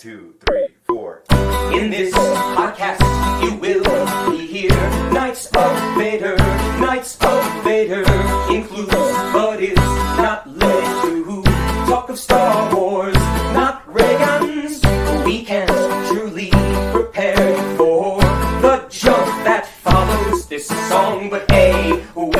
2, 3, 4. In this podcast, you will hear Knights of Vader. Knights of Vader includes, but is not limited to, talk of Star Wars, not ray guns. We can't truly prepare for the jump that follows this song, but hey, we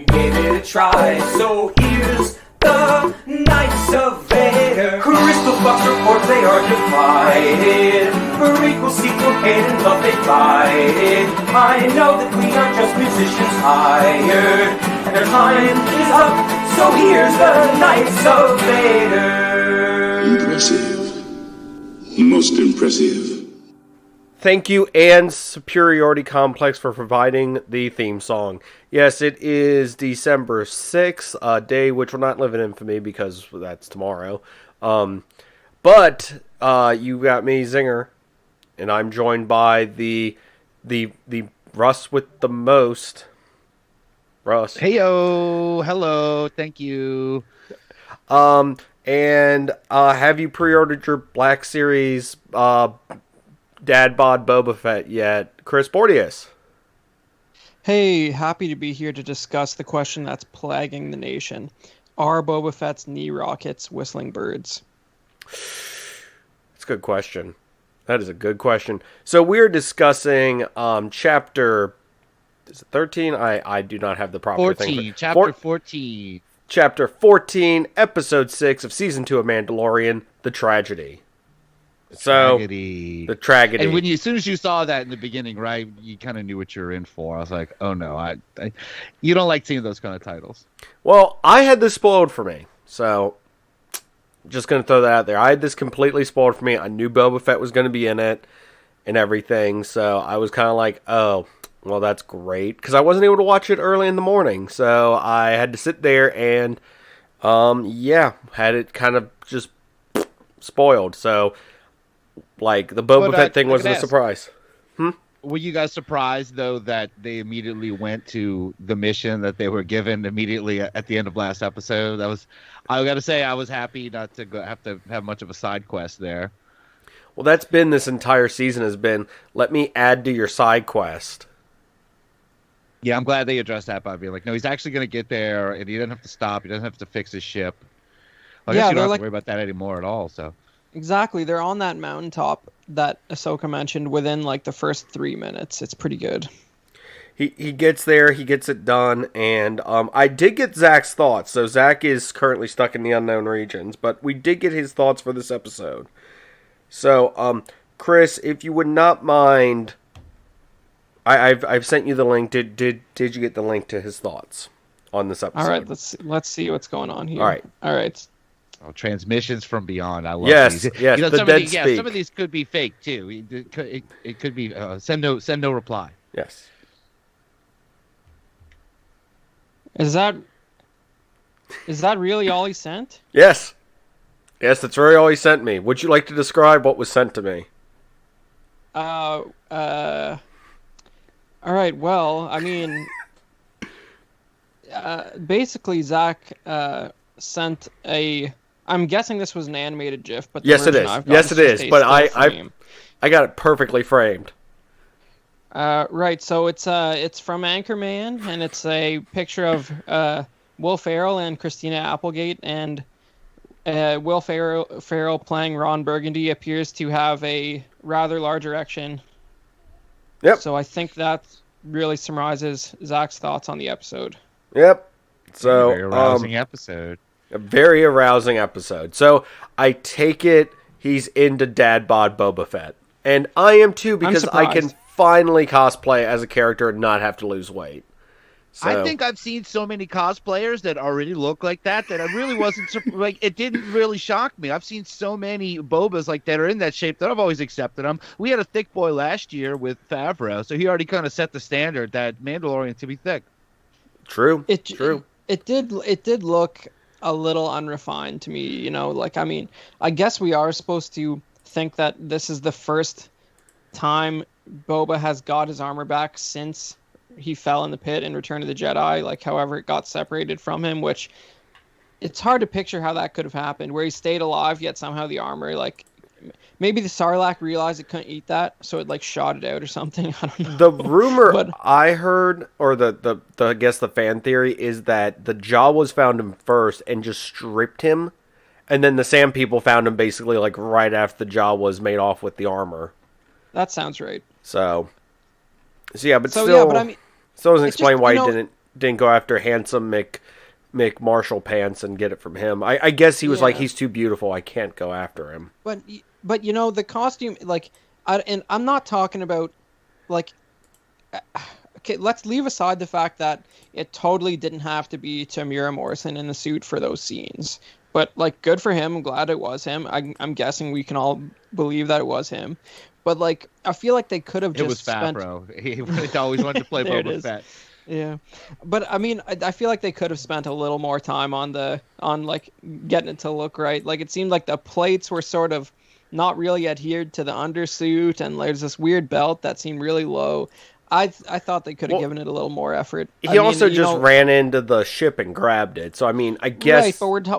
gave it a try. So here's the Knights of Vader. Crystal Fox reports they are divided. Prequel, sequel, canon, love they fight. I know that we are just musicians hired, and their time is up. So here's the Knights of Vader. Impressive. Most impressive. Thank you, An Superiority Complex, for providing the theme song. Yes, it is December 6th, a day which will not live in infamy because that's tomorrow. But you got me, Zenger, and I'm joined by the Rus with the most. Rus. Heyo, hello, thank you. And have you pre-ordered your Black Series Dad Bod Boba Fett yet? Chris Bordius. Hey, happy to be here to discuss the question that's plaguing the nation. Are Boba Fett's knee rockets whistling birds? That's a good question. That is a good question. So we're discussing chapter... Is it 13? I do not have the proper 14, thing. chapter 14. Chapter 14, episode 6 of season 2 of Mandalorian, The Tragedy. The tragedy. And when as soon as you saw that in the beginning, right, you kind of knew what you were in for. I was like, oh no, you don't like seeing those kind of titles. Well, I had this spoiled for me, so just going to throw that out there. I had this completely spoiled for me. I knew Boba Fett was going to be in it and everything, so I was kind of like, oh, well, that's great, because I wasn't able to watch it early in the morning, so I had to sit there and, had it kind of just spoiled, so... Like, the Boba Fett thing wasn't a surprise. Were you guys surprised, though, that they immediately went to the mission that they were given immediately at the end of last episode? I got to say, I was happy not to have much of a side quest there. Well, that's been this entire season has been, let me add to your side quest. Yeah, I'm glad they addressed that by being like, no, he's actually going to get there, and he doesn't have to stop. He doesn't have to fix his ship. I guess you don't have to worry about that anymore at all, so... Exactly, they're on that mountaintop that Ahsoka mentioned within like the first 3 minutes. It's pretty good. He gets there, he gets it done, and I did get Zack's thoughts. So Zack is currently stuck in the unknown regions, but we did get his thoughts for this episode. So, Chris, if you would not mind, I've sent you the link. Did you get the link to his thoughts on this episode? All right, let's see what's going on here. All right. Oh, transmissions from beyond. I love these. Yes, some of these could be fake too. It could be send no reply. Yes. Is that really all he sent? Yes, that's really all he sent me. Would you like to describe what was sent to me? All right. Well, I mean, basically, Zack sent a. I'm guessing this was an animated GIF, but yes, it is. Yes, it is. But I got it perfectly framed. Right. So it's from Anchorman, and it's a picture of Will Ferrell and Christina Applegate, and Will Ferrell playing Ron Burgundy appears to have a rather large erection. Yep. So I think that really summarizes Zack's thoughts on the episode. Yep. So very arousing episode. A very arousing episode. So I take it he's into Dad Bod Boba Fett. And I am too, because I can finally cosplay as a character and not have to lose weight. So. I think I've seen so many cosplayers that already look like that I really wasn't like it didn't really shock me. I've seen so many Bobas like that are in that shape that I've always accepted them. We had a thick boy last year with Favreau, so he already kind of set the standard that Mandalorian to be thick. True. True. It did look a little unrefined to me, you know, like, I mean, I guess we are supposed to think that this is the first time Boba has got his armor back since he fell in the pit in Return of the Jedi, like however it got separated from him, which it's hard to picture how that could have happened, where he stayed alive yet somehow the armor like maybe the Sarlacc realized it couldn't eat that, so it like shot it out or something. I don't know. The rumor But- I heard, or the I guess the fan theory, is that the Jawas found him first and just stripped him, and then the Sand People found him basically like right after the Jawas made off with the armor. That sounds right. So yeah, but So still, yeah, but I mean, still doesn't it's explain just, why you he know- didn't go after handsome Mick Marshall Pants and get it from him. I guess he was like, Yeah. he's too beautiful, I can't go after him. but you know, the costume, like, and I'm not talking about, like, okay, let's leave aside the fact that it totally didn't have to be Tamura Morrison in the suit for those scenes. But like, good for him. I'm glad it was him. I'm guessing we can all believe that it was him. But like, I feel like they could have just It was spent. Favreau. He always wanted to play There it Boba is. Fett. Yeah, but I mean, I feel like they could have spent a little more time on like getting it to look right. Like, it seemed like the plates were sort of not really adhered to the undersuit, and there's this weird belt that seemed really low. I thought they could have given it a little more effort. He also just ran into the ship and grabbed it. So I mean, I guess right,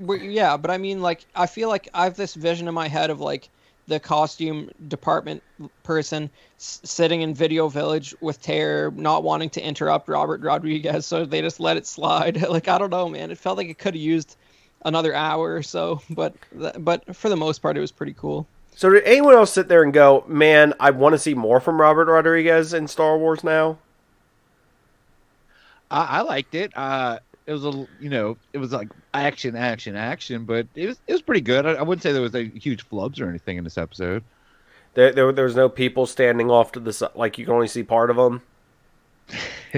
but yeah, but I mean, like, I feel like I have this vision in my head of like the costume department person sitting in Video Village with Terror, not wanting to interrupt Robert Rodriguez, so they just let it slide. Like, I don't know, man. It felt like it could have used another hour or so, but for the most part, it was pretty cool. So did anyone else sit there and go, man, I want to see more from Robert Rodriguez in Star Wars now? I liked it. It was it was like action, but it was pretty good. I wouldn't say there was a huge flubs or anything in this episode. There was no people standing off to the side, like you can only see part of them.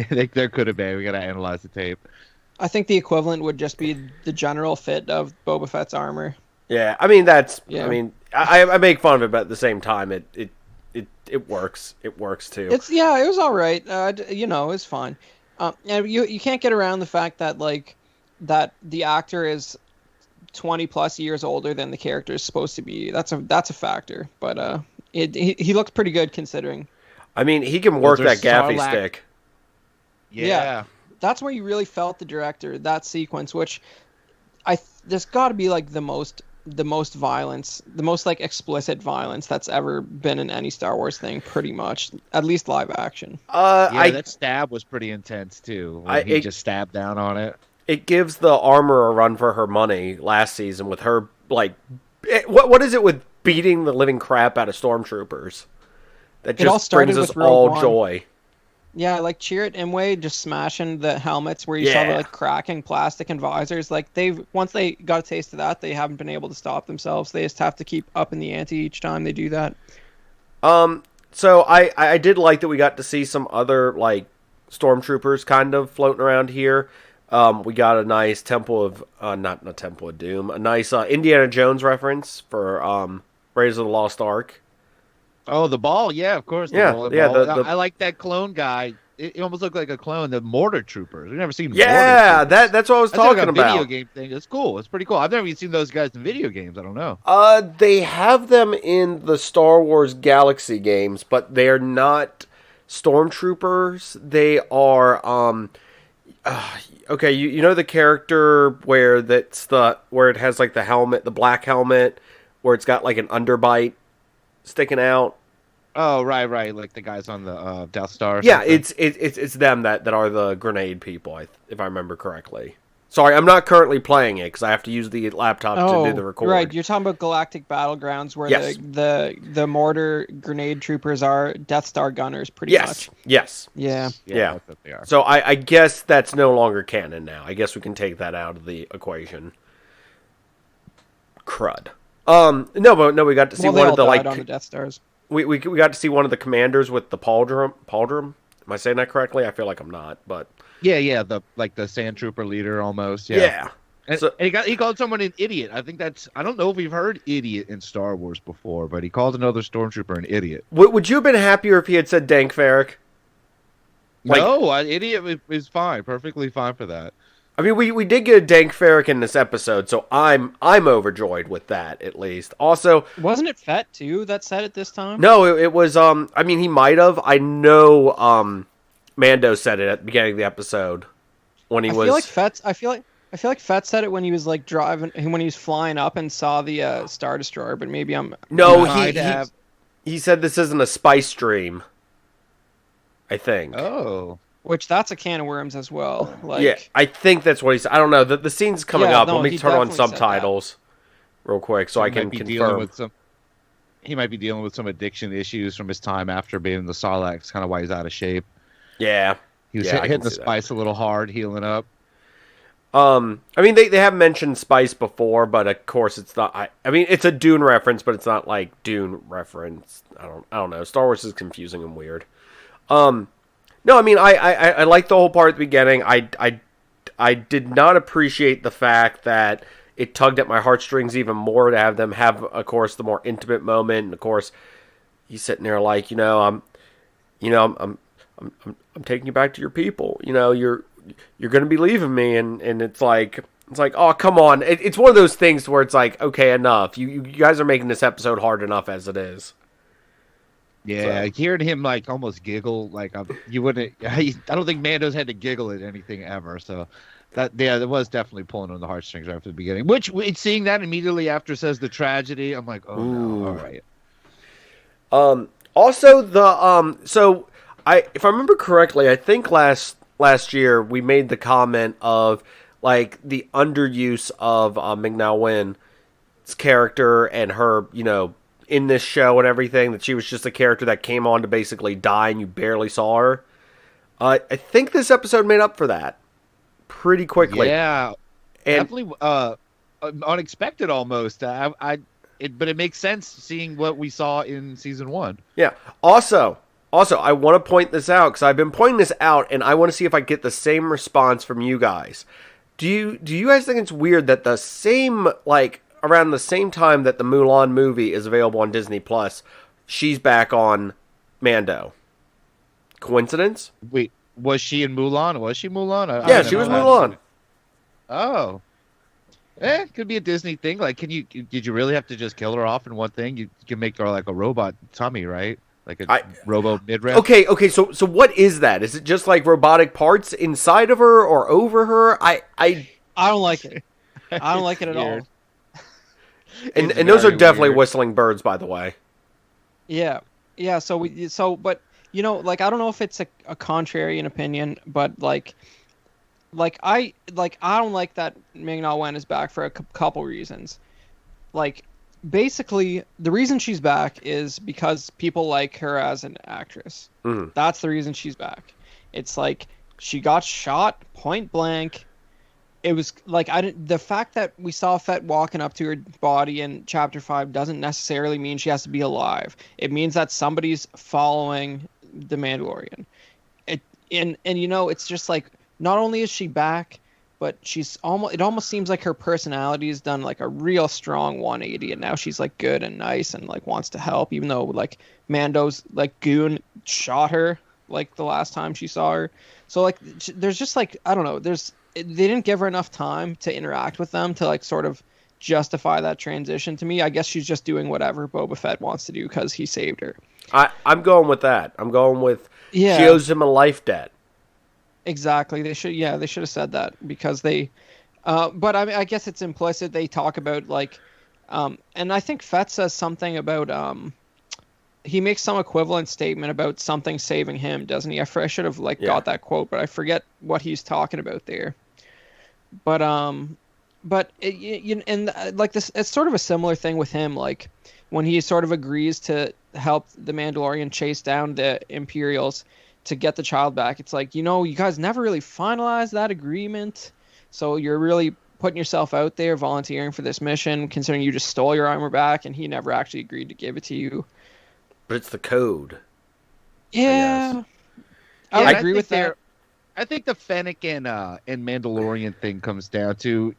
There could have been. We gotta analyze the tape. I think the equivalent would just be the general fit of Boba Fett's armor. Yeah, I mean Yeah. I mean, I make fun of it, but at the same time, it works. It works too. It was all right. It's fine. And you can't get around the fact that that the actor is 20 plus years older than the character is supposed to be. That's a factor. But he looks pretty good considering. I mean, he can work that there's gaffy Sarlacc. stick. Yeah. That's where you really felt the director, that sequence, which there's got to be like the most violence, the most like explicit violence that's ever been in any Star Wars thing, pretty much, at least live action. That stab was pretty intense too. He just stabbed down on it. It gives the armor a run for her money last season with her like, what is it with beating the living crap out of stormtroopers? That It all just started brings us with Rogue all One. joy. Yeah, like Chirrut Imwe just smashing the helmets where you saw the like cracking plastic and visors. Like once they got a taste of that, they haven't been able to stop themselves. They just have to keep upping the ante each time they do that. So I did like that we got to see some other like stormtroopers kind of floating around here. We got a nice Temple of not Temple of Doom, a nice Indiana Jones reference for Raiders of the Lost Ark. Oh, the ball, yeah, of course. Yeah, ball. I like that clone guy. It almost looked like a clone. The mortar troopers. We've never seen. Yeah, mortar troopers. that's what I was That's like talking a about. Video game thing. It's cool. It's pretty cool. I've never even seen those guys in video games. I don't know. They have them in the Star Wars Galaxy games, but they're not stormtroopers. They are okay. You know the character where it has like the helmet, the black helmet, where it's got like an underbite sticking out. Oh, right. Like the guys on the Death Star. Or Yeah, something. it's them that are the grenade people, if I remember correctly. Sorry, I'm not currently playing it because I have to use the laptop to do the record. Right, you're talking about Galactic Battlegrounds where Yes. the mortar grenade troopers are Death Star gunners, pretty Yes, much. yes. Yeah. Yeah. That's what they are. So I guess that's no longer canon now. I guess we can take that out of the equation. Crud. No, we got to see Well, they one all of the died like on the Death Stars. we got to see one of the commanders with the pauldron. Am I saying that correctly? I feel like I'm not, but Yeah, the sand trooper leader almost. Yeah. And, So- and he called someone an idiot. I think I don't know if we've heard idiot in Star Wars before, but he called another stormtrooper an idiot. Would you have been happier if he had said Dank Farrick? Like- No, an idiot is fine, perfectly fine for that. I mean, we did get a Dank Farrick in this episode, so I'm overjoyed with that at least. Also, Wasn't it Fett too that said it this time? no, it was I mean, he might have. I Know Mando said it at the beginning of the episode when he was. I feel I feel like Fett said it when he was like driving, when he was flying up and saw the Star Destroyer. But maybe I'm No, might he said this isn't a spice dream. I think. Oh. Which that's a can of worms as well. Like, Yeah, I think that's what he said. I don't know. The scene's coming Yeah, up. no, Let me he turn on definitely said that. subtitles real quick so I can confirm. He might be dealing with some addiction issues from his time after being in the Sarlacc. Kind of why he's out of shape. Yeah. He was Yeah, I can hitting the see that. spice a little hard, healing up. I mean, they have mentioned spice before, but of course it's not. I mean, it's a Dune reference, but it's not like Dune reference. I don't know. Star Wars is confusing and weird. No, I mean, I like the whole part at the beginning. I did not appreciate the fact that it tugged at my heartstrings even more to have them have, of course, the more intimate moment. And of course, he's sitting there like, I'm taking you back to your people. You're going to be leaving me, and it's like, oh, come on. It's one of those things where it's like, okay, enough. You guys are making this episode hard enough as it is. Yeah, So. hearing him like almost giggle, like you wouldn't. I don't think Mando's had to giggle at anything ever. So that was definitely pulling on the heartstrings right from the beginning. Which seeing that immediately after says the tragedy, I'm like, oh no, all right. Also so if I remember correctly, I think last year we made the comment of like the underuse of Ming-Na Wen's character and her, in this show and everything, that she was just a character that came on to basically die and you barely saw her. I think this episode made up for that pretty quickly. Yeah, and definitely unexpected almost. But it makes sense seeing what we saw in season 1. Yeah. Also, I want to point this out because I've been pointing this out, and I want to see if I get the same response from you guys. Do you guys think it's weird that the same, like, around the same time that the Mulan movie is available on Disney Plus, she's back on Mando? Coincidence? Wait, was she in Mulan? Was she Mulan? Yeah, she was Mulan. Oh. Could be a Disney thing. Like, did you really have to just kill her off in one thing? You can make her like a robot tummy, right? Like a robo midriff. Okay. So what is that? Is it just like robotic parts inside of her or over her? I don't like it. I don't like it at all. And those are definitely weird. Whistling birds, by the way. Yeah. But like, I don't know if it's a contrarian opinion, but I don't like that Ming-Na Wen is back for a couple reasons. Like, basically, the reason she's back is because people like her as an actress. Mm-hmm. That's the reason she's back. It's like she got shot point blank. It was like the fact that we saw Fett walking up to her body in Chapter 5 doesn't necessarily mean she has to be alive. It means that somebody's following the Mandalorian. It's just like, not only is she back, but it almost seems like her personality has done like a real strong 180, and now she's like good and nice and like wants to help, even though like Mando's like goon shot her like the last time she saw her. So like there's just like, I don't know, they didn't give her enough time to interact with them to like sort of justify that transition to me. I guess she's just doing whatever Boba Fett wants to do because he saved her. I'm going with that. I'm going with she owes him a life debt. Exactly. They should have said that because they, but I mean, I guess it's implicit. They talk about like, and I think Fett says something about, he makes some equivalent statement about something saving him, doesn't he? I should have got that quote, but I forget what he's talking about there. But like this, it's sort of a similar thing with him. Like when he sort of agrees to help the Mandalorian chase down the Imperials to get the child back, it's like, you guys never really finalized that agreement, so you're really putting yourself out there volunteering for this mission, considering you just stole your armor back and he never actually agreed to give it to you. But it's the code. Yeah, I agree with that. I think the Fennec and Mandalorian thing comes down to,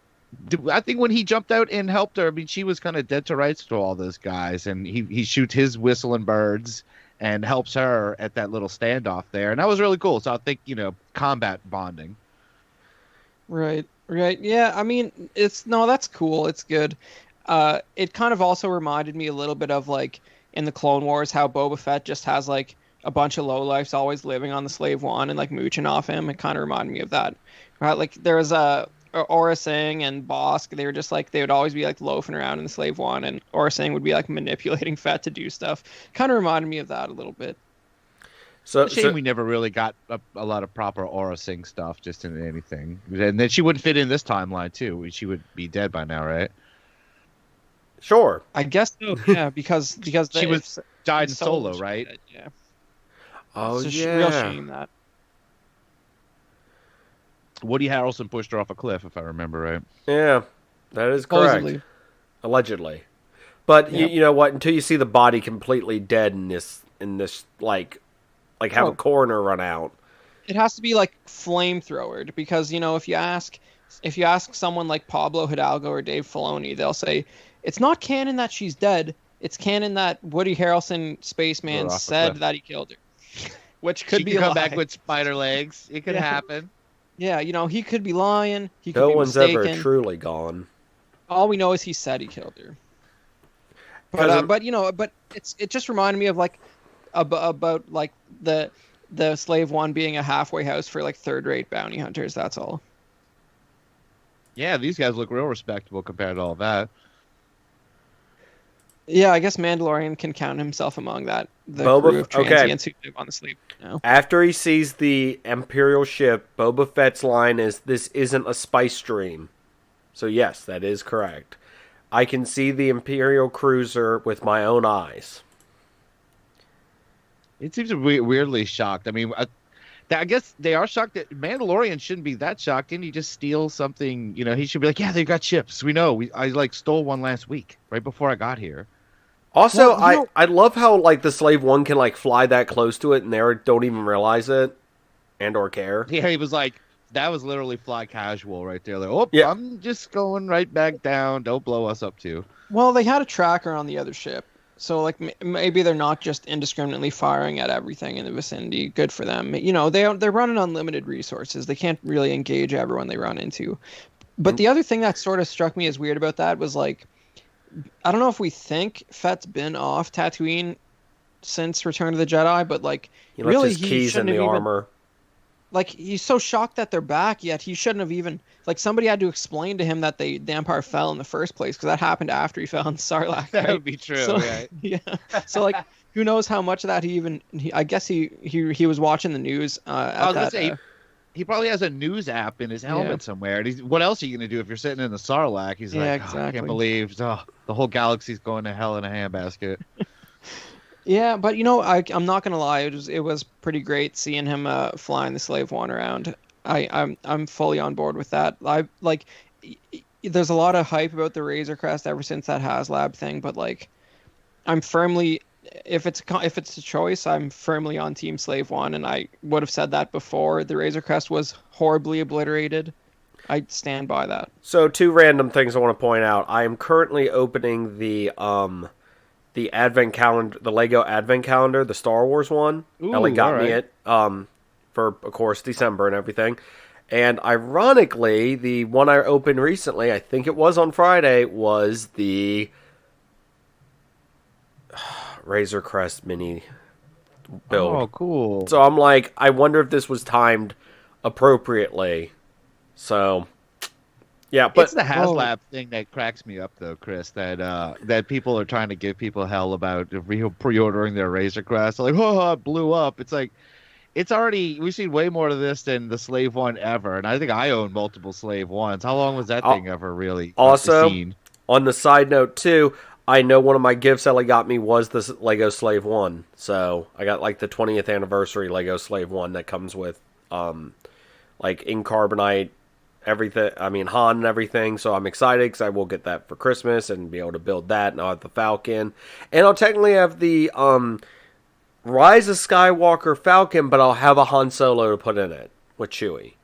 I think when he jumped out and helped her, I mean, she was kind of dead to rights to all those guys, and he shoots his whistling birds and helps her at that little standoff there, and that was really cool. So I think, combat bonding. Right. Yeah, I mean, that's cool. It's good. It kind of also reminded me a little bit of like in the Clone Wars, how Boba Fett just has like a bunch of lowlifes always living on the Slave One and like mooching off him. It kind of reminded me of that. Right? Like there was Aura Singh and Bosk, they were just like, they would always be like loafing around in the Slave One, and Aura Singh would be like manipulating Fett to do stuff. Kind of reminded me of that a little bit. It's a shame we never really got a lot of proper Aura Singh stuff just in anything. And then she wouldn't fit in this timeline, too. She would be dead by now, right? Sure. I guess so, yeah, because she was died in Solo, right? Dead, yeah. Oh, it's yeah. a real shame that. Woody Harrelson pushed her off a cliff, if I remember right. Yeah, that is correct. Supposedly. Allegedly. But Yep. you know what? Until you see the body completely dead in this like have a coroner run out. It has to be like flamethrowered, because if you ask someone like Pablo Hidalgo or Dave Filoni, they'll say it's not canon that she's dead. It's canon that Woody Harrelson, Spaceman, said that he killed her, which could be a come lie. back with spider legs. It could happen. Yeah, he could be lying. He could No be one's mistaken. ever truly gone. All we know is he said he killed her. But it just reminded me of like about like the Slave One being a halfway house for like third-rate bounty hunters. That's all. Yeah, these guys look real respectable compared to all that. Yeah, I guess Mandalorian can count himself among that. The Boba- crew of transients who live on the Slave. After he sees the Imperial ship, Boba Fett's line is, "This isn't a spice dream." So yes, that is correct. I can see the Imperial cruiser with my own eyes. It seems weirdly shocked. I mean, I guess they are shocked that Mandalorian shouldn't be that shocked. Didn't he just steal something? He should be like, yeah, they got ships. We know. I stole one last week, right before I got here. Also, I love how like the Slave One can like fly that close to it and they don't even realize it and or care. Yeah, he was like, that was literally fly casual right there. Like, Yeah. I'm just going right back down. Don't blow us up too. Well, they had a tracker on the other ship, so like maybe they're not just indiscriminately firing at everything in the vicinity. Good for them. They're running unlimited resources. They can't really engage everyone they run into. But the other thing that sort of struck me as weird about that was like, I don't know if we think Fett's been off Tatooine since Return of the Jedi, but like He left really his keys in the armor. Like, he's so shocked that they're back, yet he shouldn't have even... Like, somebody had to explain to him that the Empire fell in the first place, because that happened after he fell in Sarlacc. That right? would be true, So, right? Yeah. So, like, who knows how much of that I guess he was watching the news I was going to say, he probably has a news app in his helmet somewhere. And what else are you going to do if you're sitting in the Sarlacc? He's like, exactly. I can't believe the whole galaxy's going to hell in a handbasket. Yeah, but I'm not gonna lie, it was pretty great seeing him flying the Slave One around. I'm fully on board with that. There's a lot of hype about the Razor Crest ever since that HasLab thing, but like, I'm firmly, if it's a choice, I'm firmly on Team Slave One, and I would have said that before the Razor Crest was horribly obliterated. I stand by that. So 2 random things I want to point out. I am currently opening the advent calendar, the Lego advent calendar, the Star Wars one. Ooh, Ellie got me it for, of course, December and everything. And ironically, the one I opened recently, I think it was on Friday, was the Razor Crest mini build. Oh, cool. So I'm like, I wonder if this was timed appropriately. So... yeah, but it's the HasLab thing that cracks me up, though, Chris. That people are trying to give people hell about pre-ordering their Razor Crest. Like, oh, it blew up. It's like, we've seen way more of this than the Slave One ever, and I think I own multiple Slave Ones. How long was that thing ever really also seen? On the side note too, I know one of my gifts Ellie got me was the Lego Slave One. So I got like the 20th anniversary Lego Slave One that comes with like in carbonite. Everything, I mean, Han and everything, so I'm excited because I will get that for Christmas and be able to build that, and I'll have the Falcon. And I'll technically have the Rise of Skywalker Falcon, but I'll have a Han Solo to put in it with Chewie.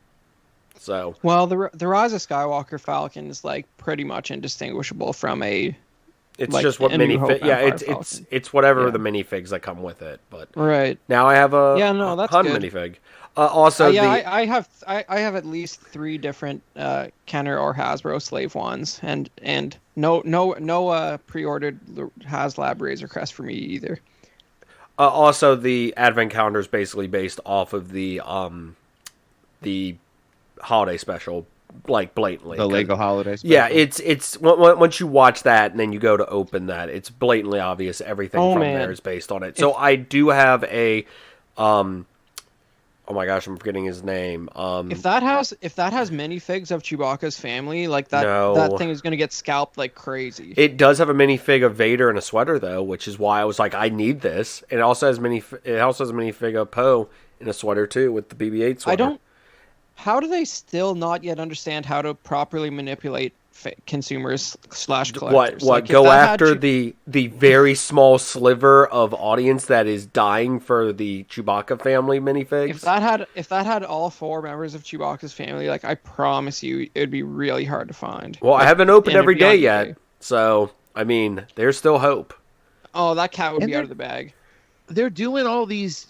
So, well, the Rise of Skywalker Falcon is, like, pretty much indistinguishable from a... it's like, just what a New minifig. Hope Yeah, Empire it's whatever Yeah. the minifigs that come with it. But right now I have a that's Han good. minifig. Also, I have at least 3 different Kenner or Hasbro Slave Ones, and no pre-ordered HasLab Razor Crest for me either. Also, the Advent calendar is basically based off of the holiday special like blatantly. The Lego Holiday Special. Yeah, it's once you watch that and then you go to open that, it's blatantly obvious everything from there is based on it. So I do have a oh my gosh, I'm forgetting his name. If that has minifigs of Chewbacca's family, like that, No. that thing is going to get scalped like crazy. It does have a minifig of Vader in a sweater though, which is why I was like, I need this. It also has a minifig of Poe in a sweater too with the BB-8 sweater. How do they still not yet understand how to properly manipulate consumers / collectors? What? Go after the very small sliver of audience that is dying for the Chewbacca family minifigs. If that had all 4 members of Chewbacca's family, like I promise you, it would be really hard to find. Well, I haven't opened every day yet, day. so I mean, there's still hope. Oh, that cat would be out of the bag. They're doing all these,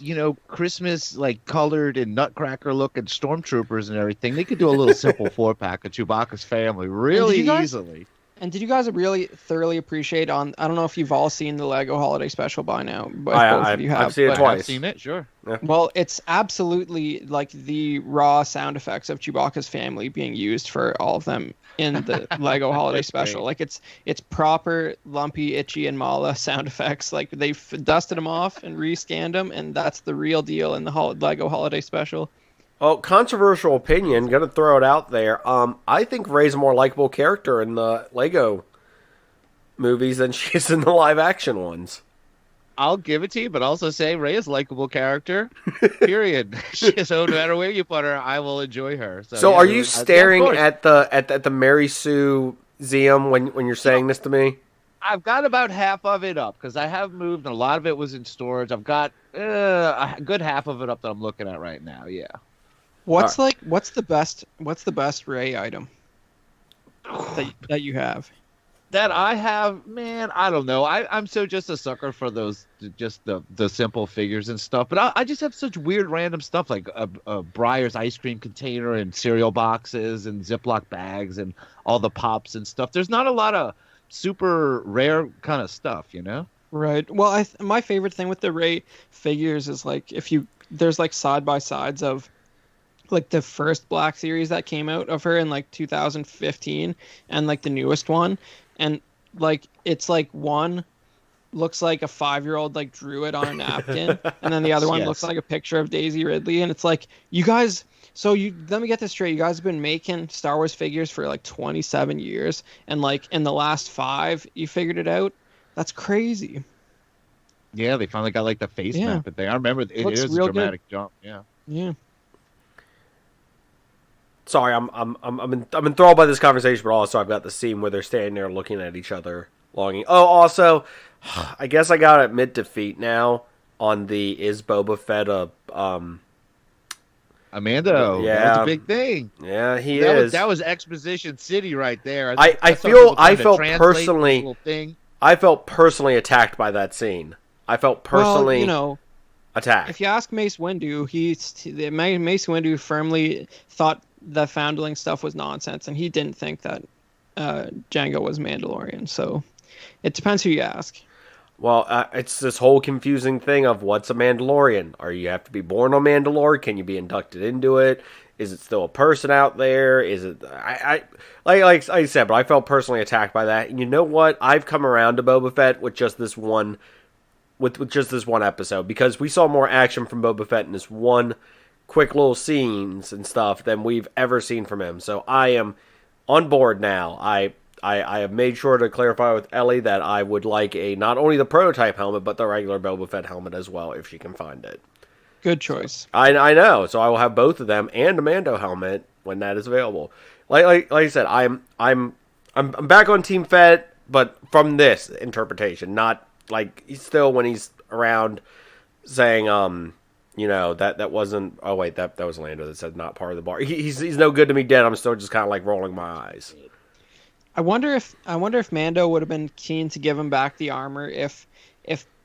Christmas like colored and Nutcracker looking stormtroopers and everything. They could do a little simple 4-pack of Chewbacca's family really easily. And did you guys really thoroughly appreciate I don't know if you've all seen the Lego Holiday Special by now, but both of you have. I've seen it twice. I've seen it, sure. Yeah. Well, it's absolutely like the raw sound effects of Chewbacca's family being used for all of them in the Lego Holiday Special. Great. Like it's proper Lumpy, Itchy, and Mala sound effects. Like they've dusted them off and rescanned them, and that's the real deal in the Lego Holiday Special. Oh, controversial opinion. Gonna throw it out there. I think Rey's a more likable character in the Lego movies than she is in the live action ones. I'll give it to you, but also say Rey is a likable character. Period. So no matter where you put her, I will enjoy her. So yeah, are you staring at the Mary Sue Museum when you're saying this to me? I've got about half of it up because I have moved, and a lot of it was in storage. I've got a good half of it up that I'm looking at right now. Yeah. What's the best Rey item that you have? That I have, man, I don't know. I'm so just a sucker for those, just the simple figures and stuff. But I just have such weird random stuff like a Breyer's ice cream container and cereal boxes and Ziploc bags and all the pops and stuff. There's not a lot of super rare kind of stuff, Right. Well, my favorite thing with the Rey figures is like there's like side by sides of like the first Black Series that came out of her in like 2015 and like the newest one. And like it's like one looks like a 5-year-old like drew it on a napkin, and then the other one looks like a picture of Daisy Ridley. And it's like, you guys, let me get this straight. You guys have been making Star Wars figures for like 27 years, and like in the last 5, you figured it out. That's crazy. Yeah, they finally got like the face map thing. I remember it is a dramatic jump. Yeah. Yeah. Sorry, I'm enthralled by this conversation, but also I've got the scene where they're standing there looking at each other, longing. Oh, also, I guess I got to admit defeat now on the is Boba Fett Amando. Yeah, that was a big thing. Yeah, he is. That was Exposition City right there. I felt personally attacked by that scene. I felt personally attacked. If you ask Mace Windu, Mace Windu firmly thought the Foundling stuff was nonsense, and he didn't think that Jango was Mandalorian. So it depends who you ask. Well, it's this whole confusing thing of what's a Mandalorian. You have to be born on Mandalore? Can you be inducted into it? Is it still a person out there? Is it? Like I said, but I felt personally attacked by that. And you know what? I've come around to Boba Fett with just this one, with just this one episode, because we saw more action from Boba Fett in this one quick little scenes and stuff than we've ever seen from him. So I am on board now. I have made sure to clarify with Ellie that I would like not only the prototype helmet, but the regular Boba Fett helmet as well, if she can find it. Good choice. I know. So I will have both of them and a Mando helmet when that is available. Like I said, I'm back on Team Fett, but from this interpretation, not like he's still when he's around saying that wasn't. Oh wait, that was Lando that said not part of the bar. He's no good to me dead. I'm still just kind of like rolling my eyes. I wonder if Mando would have been keen to give him back the armor if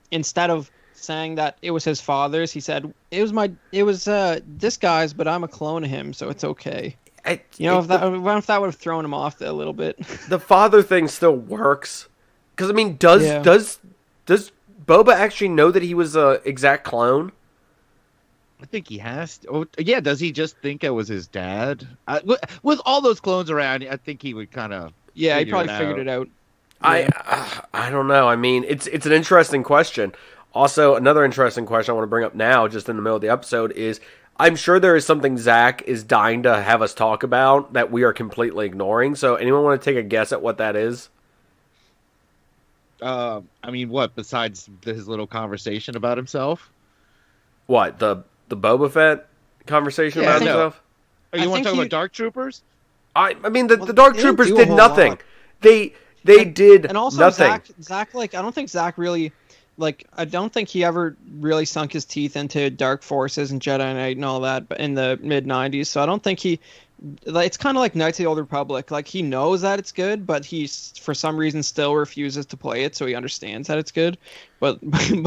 instead of saying that it was his father's, he said it was this guy's, but I'm a clone of him, so it's okay. If that would have thrown him off a little bit. The father thing still works because I mean, does Boba actually know that he was a exact clone? I think he has to. Oh, yeah, does he just think it was his dad? With all those clones around, I think he would kind of. Yeah, he probably figured it out. I don't know. I mean, it's an interesting question. Also, another interesting question I want to bring up now, just in the middle of the episode, is I'm sure there is something Zack is dying to have us talk about that we are completely ignoring. So, anyone want to take a guess at what that is? I mean, what besides his little conversation about himself? What, the Boba Fett conversation about himself? Oh, you want to talk about Dark Troopers? I mean, the Dark Troopers did nothing. Lot. They did and also nothing. Zack, like, I don't think Zack really, like, I don't think he ever really sunk his teeth into Dark Forces and Jedi Knight and all that in the mid-90s. So I don't think it's kind of like Knights of the Old Republic. Like, he knows that it's good, but he, for some reason, still refuses to play it, so he understands that it's good. But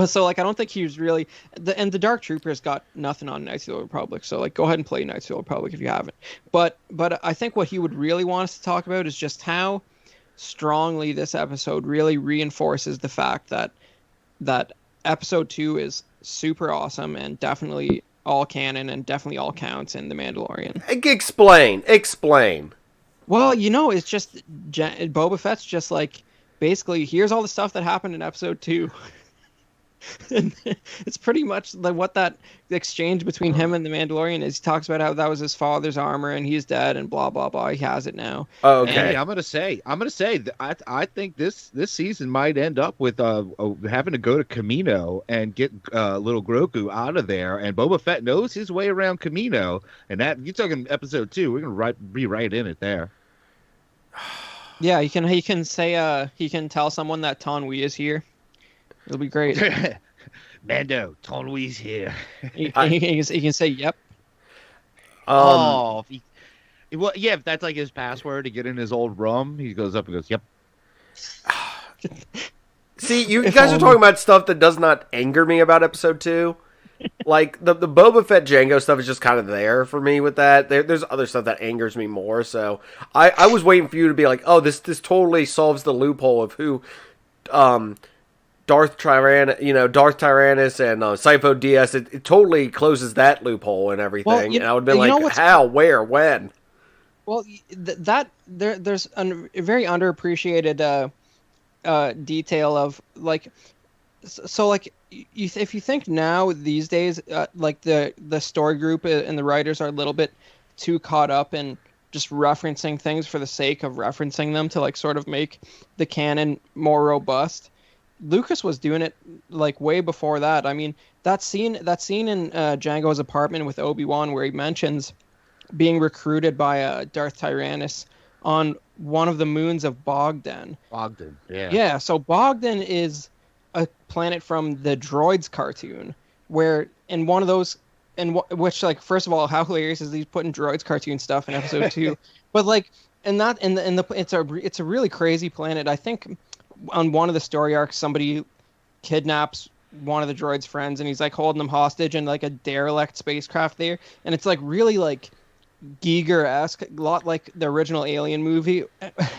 so, like, I don't think he was really... And the Dark Troopers got nothing on Knights of the Old Republic, so, like, go ahead and play Knights of the Old Republic if you haven't. But I think what he would really want us to talk about is just how strongly this episode really reinforces the fact that episode 2 is super awesome and definitely all canon and definitely all counts in The Mandalorian. Explain. Well, it's just Boba Fett's just like, basically, here's all the stuff that happened in episode 2. And it's pretty much like what that exchange between him and the Mandalorian is. He talks about how that was his father's armor and he's dead and blah blah blah. He has it now. Oh, okay. And I'm gonna say that I think this season might end up with having to go to Kamino and get little Grogu out of there. And Boba Fett knows his way around Kamino. And that you're talking episode 2. We're gonna be right in it there. Yeah, he can say he can tell someone that Ton Wee is here. It'll be great. Mando, Ton Wee's here. He can say, yep. Well, yeah, if that's like his password to get in his old room, he goes up and goes, yep. See, you guys are talking about stuff that does not anger me about episode 2. Like, the Boba Fett Jango stuff is just kind of there for me with that. There's other stuff that angers me more, so I was waiting for you to be like, oh, this totally solves the loophole of who... Darth Tyrannus and Sifo Dyas, it totally closes that loophole and everything. Well, and I would have been like, how, where, when? Well, there's a very underappreciated detail of, like, so like, if you think now these days, like the story group and the writers are a little bit too caught up in just referencing things for the sake of referencing them to, like, sort of make the canon more robust. Lucas was doing it, like, way before that. I mean, that scene in Jango's apartment with Obi-Wan where he mentions being recruited by Darth Tyrannus on one of the moons of Bogdan. Bogdan, yeah. Yeah, so Bogdan is a planet from the Droids cartoon, where in one of those, which, like, first of all, how hilarious is he's putting Droids cartoon stuff in episode 2, but, like, it's a really crazy planet. I think on one of the story arcs, somebody kidnaps one of the droid's friends, and he's, like, holding them hostage in, like, a derelict spacecraft there, and it's, like, really, like, Giger-esque, a lot like the original Alien movie,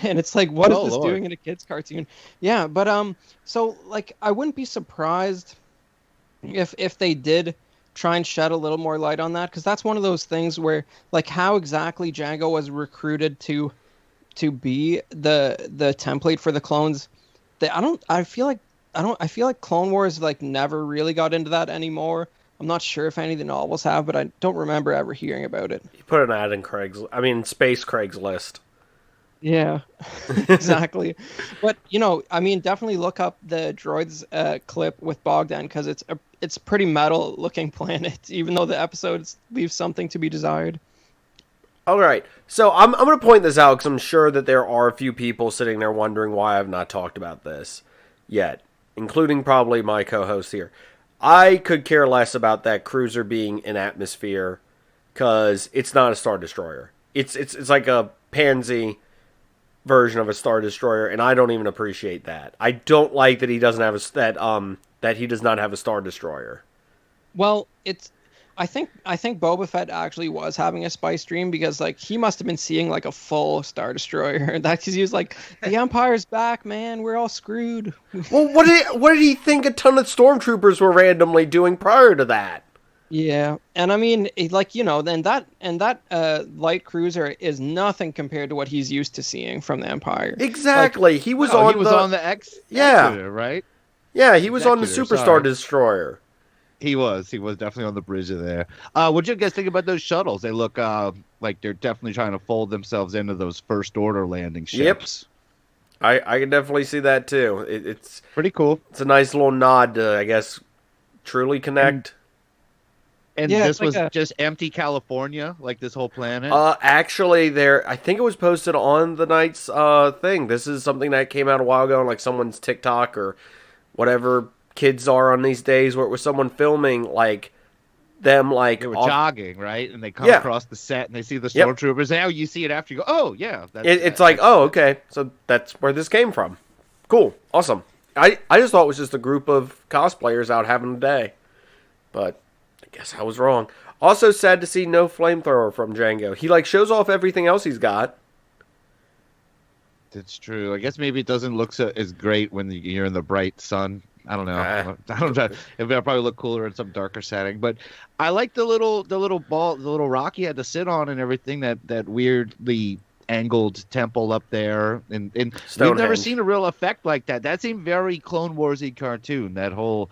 and it's like, what is this doing in a kid's cartoon? Yeah, but so, like, I wouldn't be surprised if they did try and shed a little more light on that, because that's one of those things where, like, how exactly Jango was recruited to be the template for the clones. I feel like Clone Wars, like, never really got into that anymore. I'm not sure if any of the novels have, but I don't remember ever hearing about it. You put an ad in Space Craigslist. Yeah, exactly. But, definitely look up the Droids clip with Bogdan, because it's a pretty metal looking planet, even though the episodes leave something to be desired. All right, so I'm going to point this out because I'm sure that there are a few people sitting there wondering why I've not talked about this yet, including probably my co-host here. I could care less about that cruiser being in atmosphere because it's not a Star Destroyer. It's like a pansy version of a Star Destroyer, and I don't even appreciate that. I don't like that he doesn't have that he does not have a Star Destroyer. Well, I think Boba Fett actually was having a spice dream, because, like, he must have been seeing, like, a full Star Destroyer. Because he was like, the Empire's back, man. We're all screwed. Well, what did he think a ton of stormtroopers were randomly doing prior to that? Yeah, and I mean, then that light cruiser is nothing compared to what he's used to seeing from the Empire. Exactly. He was No, on he was on the X. Yeah. Exeter, right? Yeah, he was on the Executor, Superstar sorry. Destroyer. He was definitely on the bridge of there. What you guys think about those shuttles? They look like they're definitely trying to fold themselves into those First Order landing ships. I can definitely see that too. It's Pretty cool. It's a nice little nod to, I guess, truly connect. And Yeah, this it's like was just empty California, like this whole planet. Actually, I think it was posted on the Knights thing. This is something that came out a while ago on like someone's TikTok or whatever kids are on these days, where it was someone filming like them like They were jogging, right? And they come Yeah. across the set and they see the Yep. stormtroopers. Now you see it after you go, oh yeah. It's like, oh, okay, so that's where this came from. Cool, awesome. I just thought it was just a group of cosplayers out having a day, but I guess I was wrong. Also, sad to see no flamethrower from Django. He like shows off everything else he's got. That's true. I guess maybe it doesn't look as great when you're in the bright sun. I don't know. I don't know. It'll probably look cooler in some darker setting. But I like the little ball, the little rock he had to sit on, and everything. That weirdly angled temple up there, and we've never Stonehenge. seen a real effect like that. That seemed very Clone Wars-y cartoon. That whole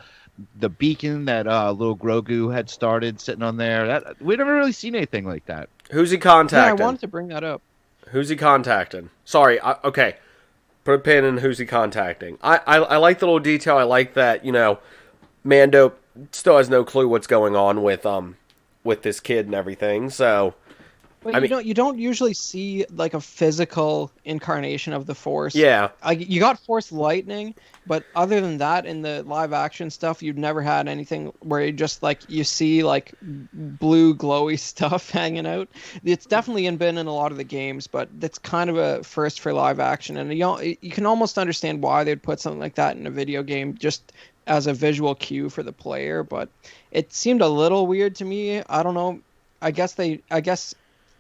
the beacon that little Grogu had started sitting on there. That we never really seen anything like that. Who's he Yeah, I contacting? wanted to bring that up. Who's he contacting? Sorry, okay. Put a pin in who's he contacting. I like the little detail. I like that, Mando still has no clue what's going on with this kid and everything. So, But you don't usually see like a physical incarnation of the Force. yeah. You got Force lightning, but other than that, in the live action stuff, you've never had anything where you just like you see like blue glowy stuff hanging out. It's definitely been in a lot of the games, but that's kind of a first for live action, and you can almost understand why they'd put something like that in a video game just as a visual cue for the player. But it seemed a little weird to me. I don't know. I guess they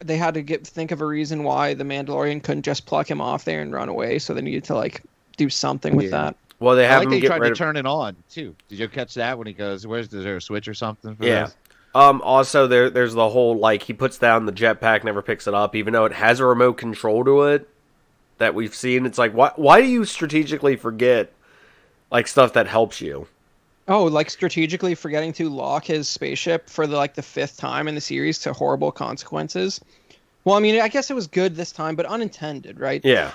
had to think of a reason why the Mandalorian couldn't just pluck him off there and run away, so they needed to like do something with that. Well, they I have like him they get tried rid to of. turn it on too. Did you catch that when he goes, is there a switch or something for Yeah. this? Also, there's the whole like he puts down the jetpack, never picks it up, even though it has a remote control to it that we've seen. It's like why do you strategically forget like stuff that helps you? Oh, like strategically forgetting to lock his spaceship for the fifth time in the series to horrible consequences. Well, I mean, I guess it was good this time, but unintended, right? Yeah.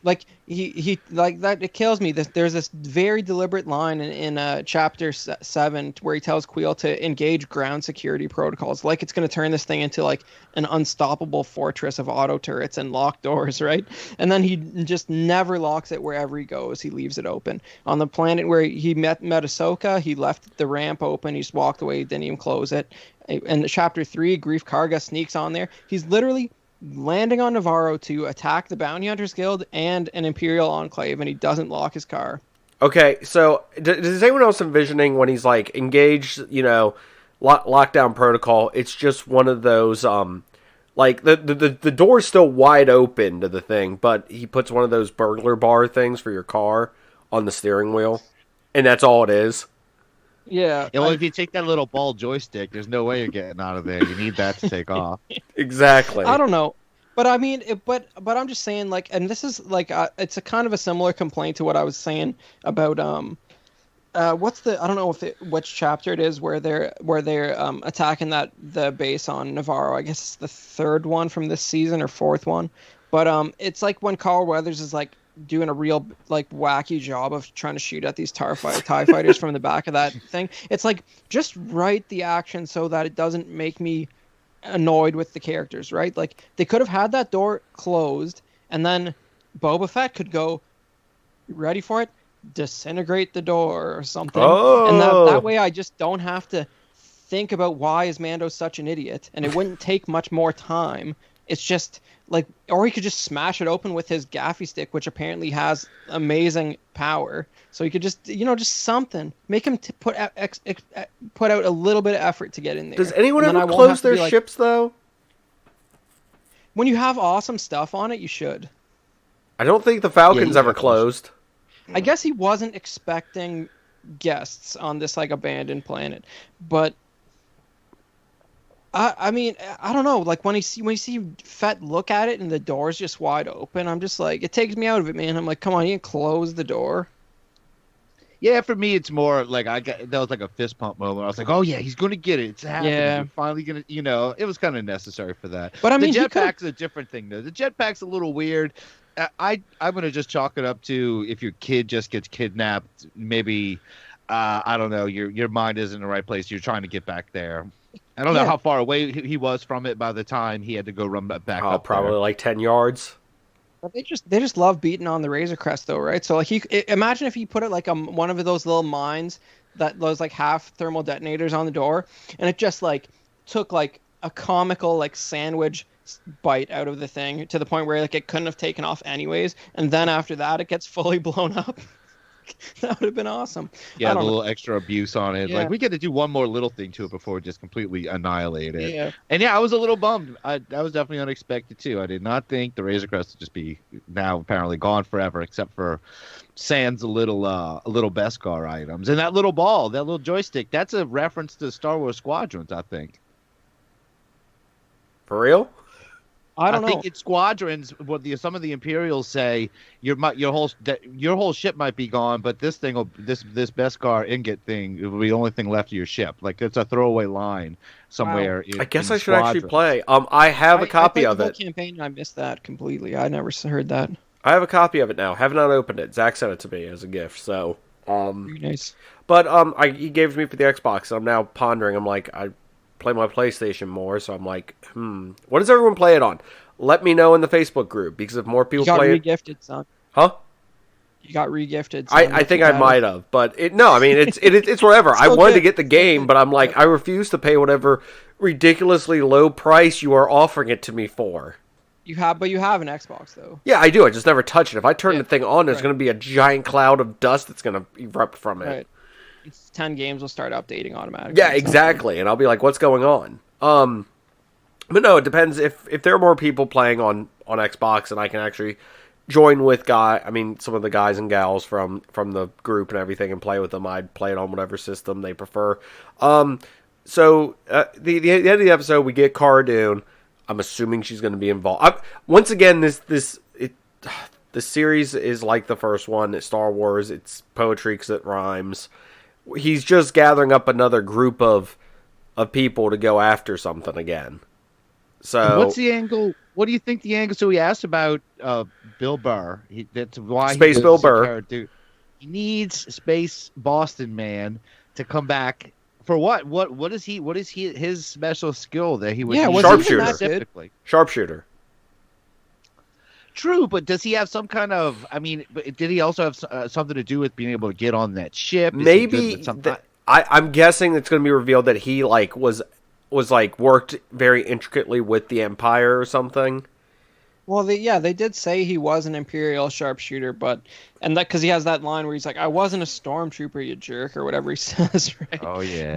Like he like that. It kills me. There's this very deliberate line in chapter 7 where he tells Queel to engage ground security protocols, like it's going to turn this thing into like an unstoppable fortress of auto turrets and locked doors, right? And then he just never locks it wherever he goes. He leaves it open. On the planet where he met Ahsoka, he left the ramp open. He just walked away, didn't even close it. In chapter 3, Grief Karga sneaks on there. He's literally landing on Navarro to attack the Bounty Hunters Guild and an Imperial Enclave, and he doesn't lock his car. Okay, so does anyone else envisioning when he's like engaged, lockdown protocol? It's just one of those, like the door's still wide open to the thing, but he puts one of those burglar bar things for your car on the steering wheel, and that's all it is. Yeah. Well, if you take that little ball joystick, there's no way you're getting out of there. You need that to take off. Exactly. I don't know. But I mean, but I'm just saying, like, and this is like, it's a kind of a similar complaint to what I was saying about what's the, I don't know which chapter it is where they're attacking the base on Navarro. I guess it's the third one from this season or fourth one. But it's like when Carl Weathers is like doing a real like wacky job of trying to shoot at these TIE fighters from the back of that thing. It's like just write the action so that it doesn't make me annoyed with the characters, right? Like they could have had that door closed and then Boba Fett could go, ready for it, disintegrate the door or something. Oh. And that way I just don't have to think about why is Mando such an idiot, and it wouldn't take much more time. It's just like, or he could just smash it open with his gaffy stick, which apparently has amazing power. So he could just, just something, make him put out a little bit of effort to get in there. Does anyone And then ever I won't have close to their be like, ships though? when you have awesome stuff on it, you should. I don't think the Falcon's Yeah, ever closed. I guess he wasn't expecting guests on this like abandoned planet, but I mean, I don't know. Like when you see Fett look at it and the door's just wide open, I'm just like, it takes me out of it, man. I'm like, come on, you can close the door. Yeah, for me, it's more like that was like a fist pump moment. I was like, oh yeah, he's going to get it. It's happening. Yeah. We're finally going to, it was kind of necessary for that. But I mean, the jetpack's a different thing though. The jetpack's a little weird. I'm going to just chalk it up to if your kid just gets kidnapped, maybe, I don't know, your mind isn't in the right place. You're trying to get back there. I don't know how far away he was from it by the time he had to go run back up probably there. like 10 yards. But they just love beating on the Razor Crest though, right? So like imagine if you put it like one of those little mines those like half thermal detonators on the door, and it just like took like a comical like sandwich bite out of the thing to the point where like it couldn't have taken off anyways, and then after that it gets fully blown up. That would have been awesome. Yeah, a little extra abuse on it. Yeah. Like we get to do one more little thing to it before we just completely annihilate it. Yeah. And yeah, I was a little bummed. That was definitely unexpected too. I did not think the Razor Crest would just be now apparently gone forever, except for sans a little Beskar items and that little ball, that little joystick. That's a reference to Star Wars Squadrons, I think. For real? I don't know. think it's Squadrons. What some of the Imperials say, your whole ship might be gone, but this Beskar ingot thing will be the only thing left of your ship. Like it's a throwaway line somewhere. I guess in I should actually Squadrons. play. I have a copy of the whole it. campaign, and I missed that completely. I never heard that. I have a copy of it now. Have not opened it. Zach sent it to me as a gift. So, Very nice. but he gave it to me for the Xbox. I'm now pondering. I'm like, I play my PlayStation more, so I'm like, what does everyone play it on? Let me know in the Facebook group, because if more people play it, re-gifted, son. huh? You got re-gifted. Son. I think I might have, but it's whatever. I wanted to get the game, but I'm like, I refuse to pay whatever ridiculously low price you are offering it to me for. You have an Xbox though. Yeah, I do. I just never touch it. If I turn the thing on, there's going to be a giant cloud of dust that's going to erupt from it. Right. 10 games will start updating automatically. Yeah, exactly. And I'll be like, what's going on? But no, it depends. If there are more people playing on Xbox and I can actually join with some of the guys and gals from the group and everything and play with them, I'd play it on whatever system they prefer. So the end of the episode, we get Cara Dune. I'm assuming she's going to be involved. Once again, the series is like the first one. It's Star Wars. It's poetry because it rhymes. He's just gathering up another group of people to go after something again. So what's the angle? What do you think the angle? So he asked about Bill Burr. That's why Space Bill Burr. He needs Space Boston Man to come back for what? What is his special skill that he would? Yeah, sharpshooter. Specifically. Sharpshooter. True, but does he have some kind of? I mean, did he also have something to do with being able to get on that ship? Maybe. I'm guessing it's going to be revealed that he was worked very intricately with the Empire or something. Well, they did say he was an Imperial sharpshooter, and that because he has that line where he's like, "I wasn't a stormtrooper, you jerk," or whatever he says, right? Oh yeah.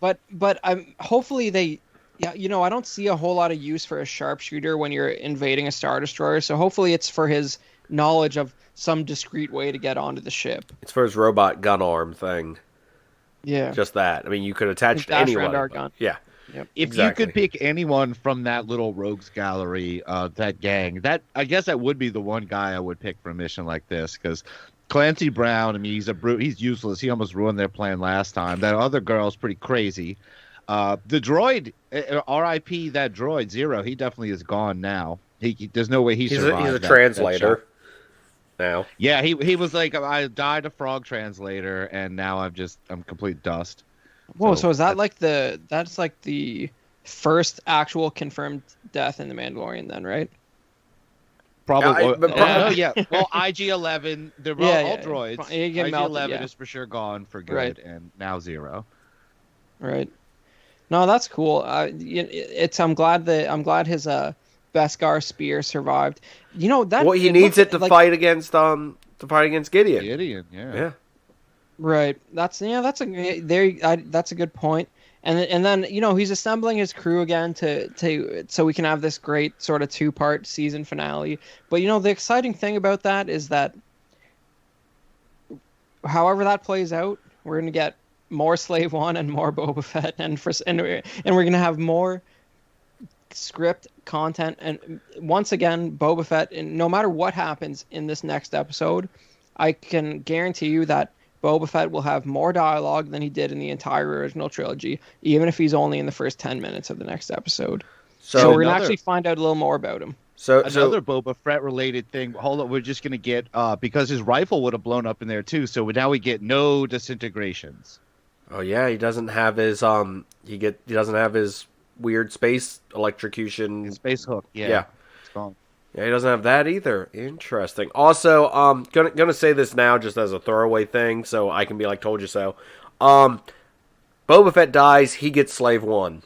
But hopefully they. Yeah, I don't see a whole lot of use for a sharpshooter when you're invading a Star Destroyer, so hopefully it's for his knowledge of some discreet way to get onto the ship. It's for his robot gun arm thing. Yeah. Just that. I mean, you could attach it to dash anyone. radar gun. Yeah. Yep. If Exactly. you could pick anyone from that little rogues gallery, that gang, I guess that would be the one guy I would pick for a mission like this, because Clancy Brown, I mean, he's a brute. He's useless. He almost ruined their plan last time. That other girl's pretty crazy. The droid, R.I.P. that droid, Zero, he definitely is gone now. There's no way he survived. He's a that translator shot. now. Yeah, he was like, I died a frog translator, and now I'm complete dust. Whoa, so is that that's like the first actual confirmed death in The Mandalorian then, right? Probably. Yeah, yeah. Well, IG-11, they're all droids. You get melted, IG-11 yeah. is for sure gone for good, Right. and now Zero. Right. No, that's cool. I'm glad his Beskar spear survived. That. Well, he needs it to fight against Gideon. Gideon, yeah. Yeah. Right. That's a good point. And then he's assembling his crew again so we can have this great sort of 2-part season finale. But the exciting thing about that is that however that plays out, we're gonna get more Slave One and more Boba Fett, and we're gonna have more script content. And once again, Boba Fett, and no matter what happens in this next episode, I can guarantee you that Boba Fett will have more dialogue than he did in the entire original trilogy, even if he's only in the first 10 minutes of the next episode. So we're gonna actually find out a little more about him. Another Boba Fett related thing. Hold on, we're just gonna get because his rifle would have blown up in there too. So now we get no disintegrations. Oh yeah, he doesn't have his he doesn't have his weird space electrocution. Space hook. Yeah. Yeah. It's gone. Yeah, he doesn't have that either. Interesting. Also, gonna say this now just as a throwaway thing, so I can be like, told you so. Boba Fett dies, he gets Slave One.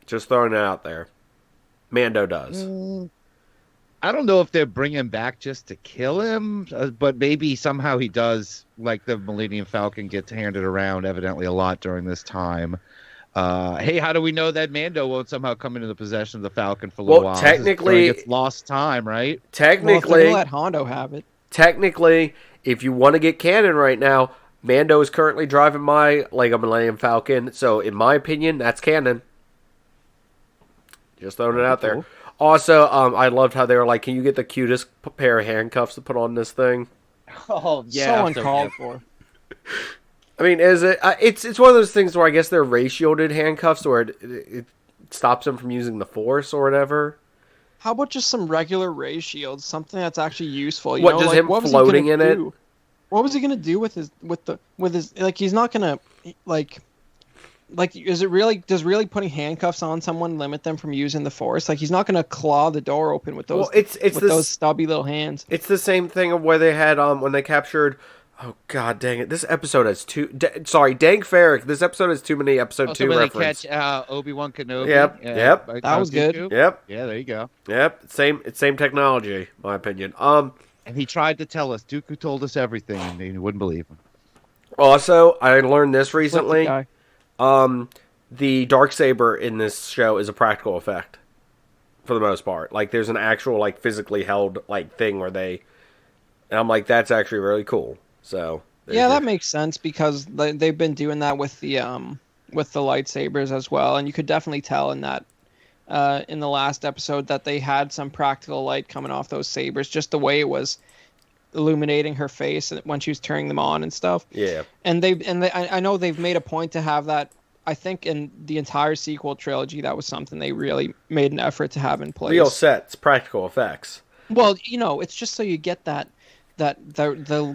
Just throwing it out there. Mando does. I don't know if they're bringing him back just to kill him, but maybe somehow he does, like the Millennium Falcon gets handed around evidently a lot during this time. Hey, how do we know that Mando won't somehow come into the possession of the Falcon for a little while? Technically, it's lost time, right? Technically, let Hondo have it. Technically, if you want to get canon right now, Mando is currently driving my Lego Millennium Falcon, so in my opinion, that's canon. Just throwing it out there. Also, I loved how they were like, "Can you get the cutest pair of handcuffs to put on this thing?" Oh yeah, so uncalled for. I mean, is it? It's one of those things where I guess they're ray shielded handcuffs, where it stops them from using the Force or whatever. How about just some regular ray shields, something that's actually useful? You know, just him floating in it? What was he gonna do with his like? He's not gonna like does really putting handcuffs on someone limit them from using the Force? Like, he's not gonna claw the door open with those. Well, those stubby little hands. It's the same thing of where they had when they captured. Oh god, dang it! This episode has Dank Farrick. This episode has too many episode 2 references. They catch Obi-Wan Kenobi. Yep. That was good. Yep. Yeah, there you go. Yep. Same technology, in my opinion. And he tried to tell us. Dooku told us everything, and he wouldn't believe him. Also, I learned this recently. The Darksaber in this show is a practical effect, for the most part. Like, there's an actual, like, physically held, like, thing where they... And I'm like, that's actually really cool. So... Yeah, that makes sense, because they've been doing that with the lightsabers as well, and you could definitely tell in that... in the last episode that they had some practical light coming off those sabers, just the way it was illuminating her face when she was turning them on and stuff. Yeah. And I know they've made a point to have that. I think in the entire sequel trilogy, that was something they really made an effort to have in place. Real sets, practical effects. Well, you know, it's just so you get the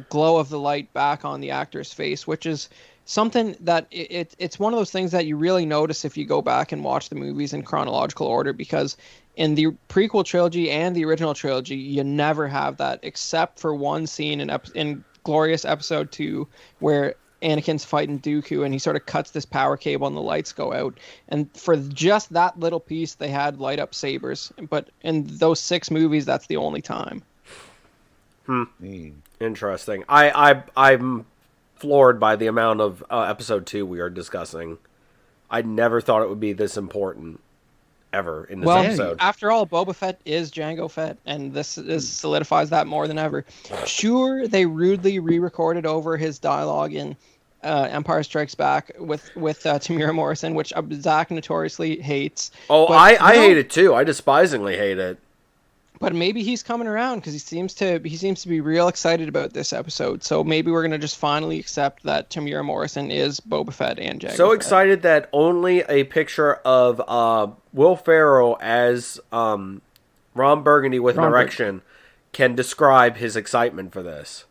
glow of the light back on the actor's face, which is something that it's one of those things that you really notice if you go back and watch the movies in chronological order, because in the prequel trilogy and the original trilogy, you never have that, except for one scene in Glorious Episode 2, where Anakin's fighting Dooku and he sort of cuts this power cable and the lights go out. And for just that little piece, they had light up sabers. But in those 6 movies, that's the only time. Interesting. I'm floored by the amount of episode 2 we are discussing. I never thought it would be this important ever in this episode. After all, Boba Fett is Jango Fett, and this solidifies that more than ever. Sure, they rudely re-recorded over his dialogue in Empire Strikes Back with Tamira Morrison, which Zack notoriously hates. Oh, I hate it too. I despisingly hate it. But maybe he's coming around, because he seems to be real excited about this episode. So maybe we're gonna just finally accept that Tamira Morrison is Boba Fett and Jango So Fett. excited that only a picture of Will Ferrell as Ron Burgundy with an erection can describe his excitement for this.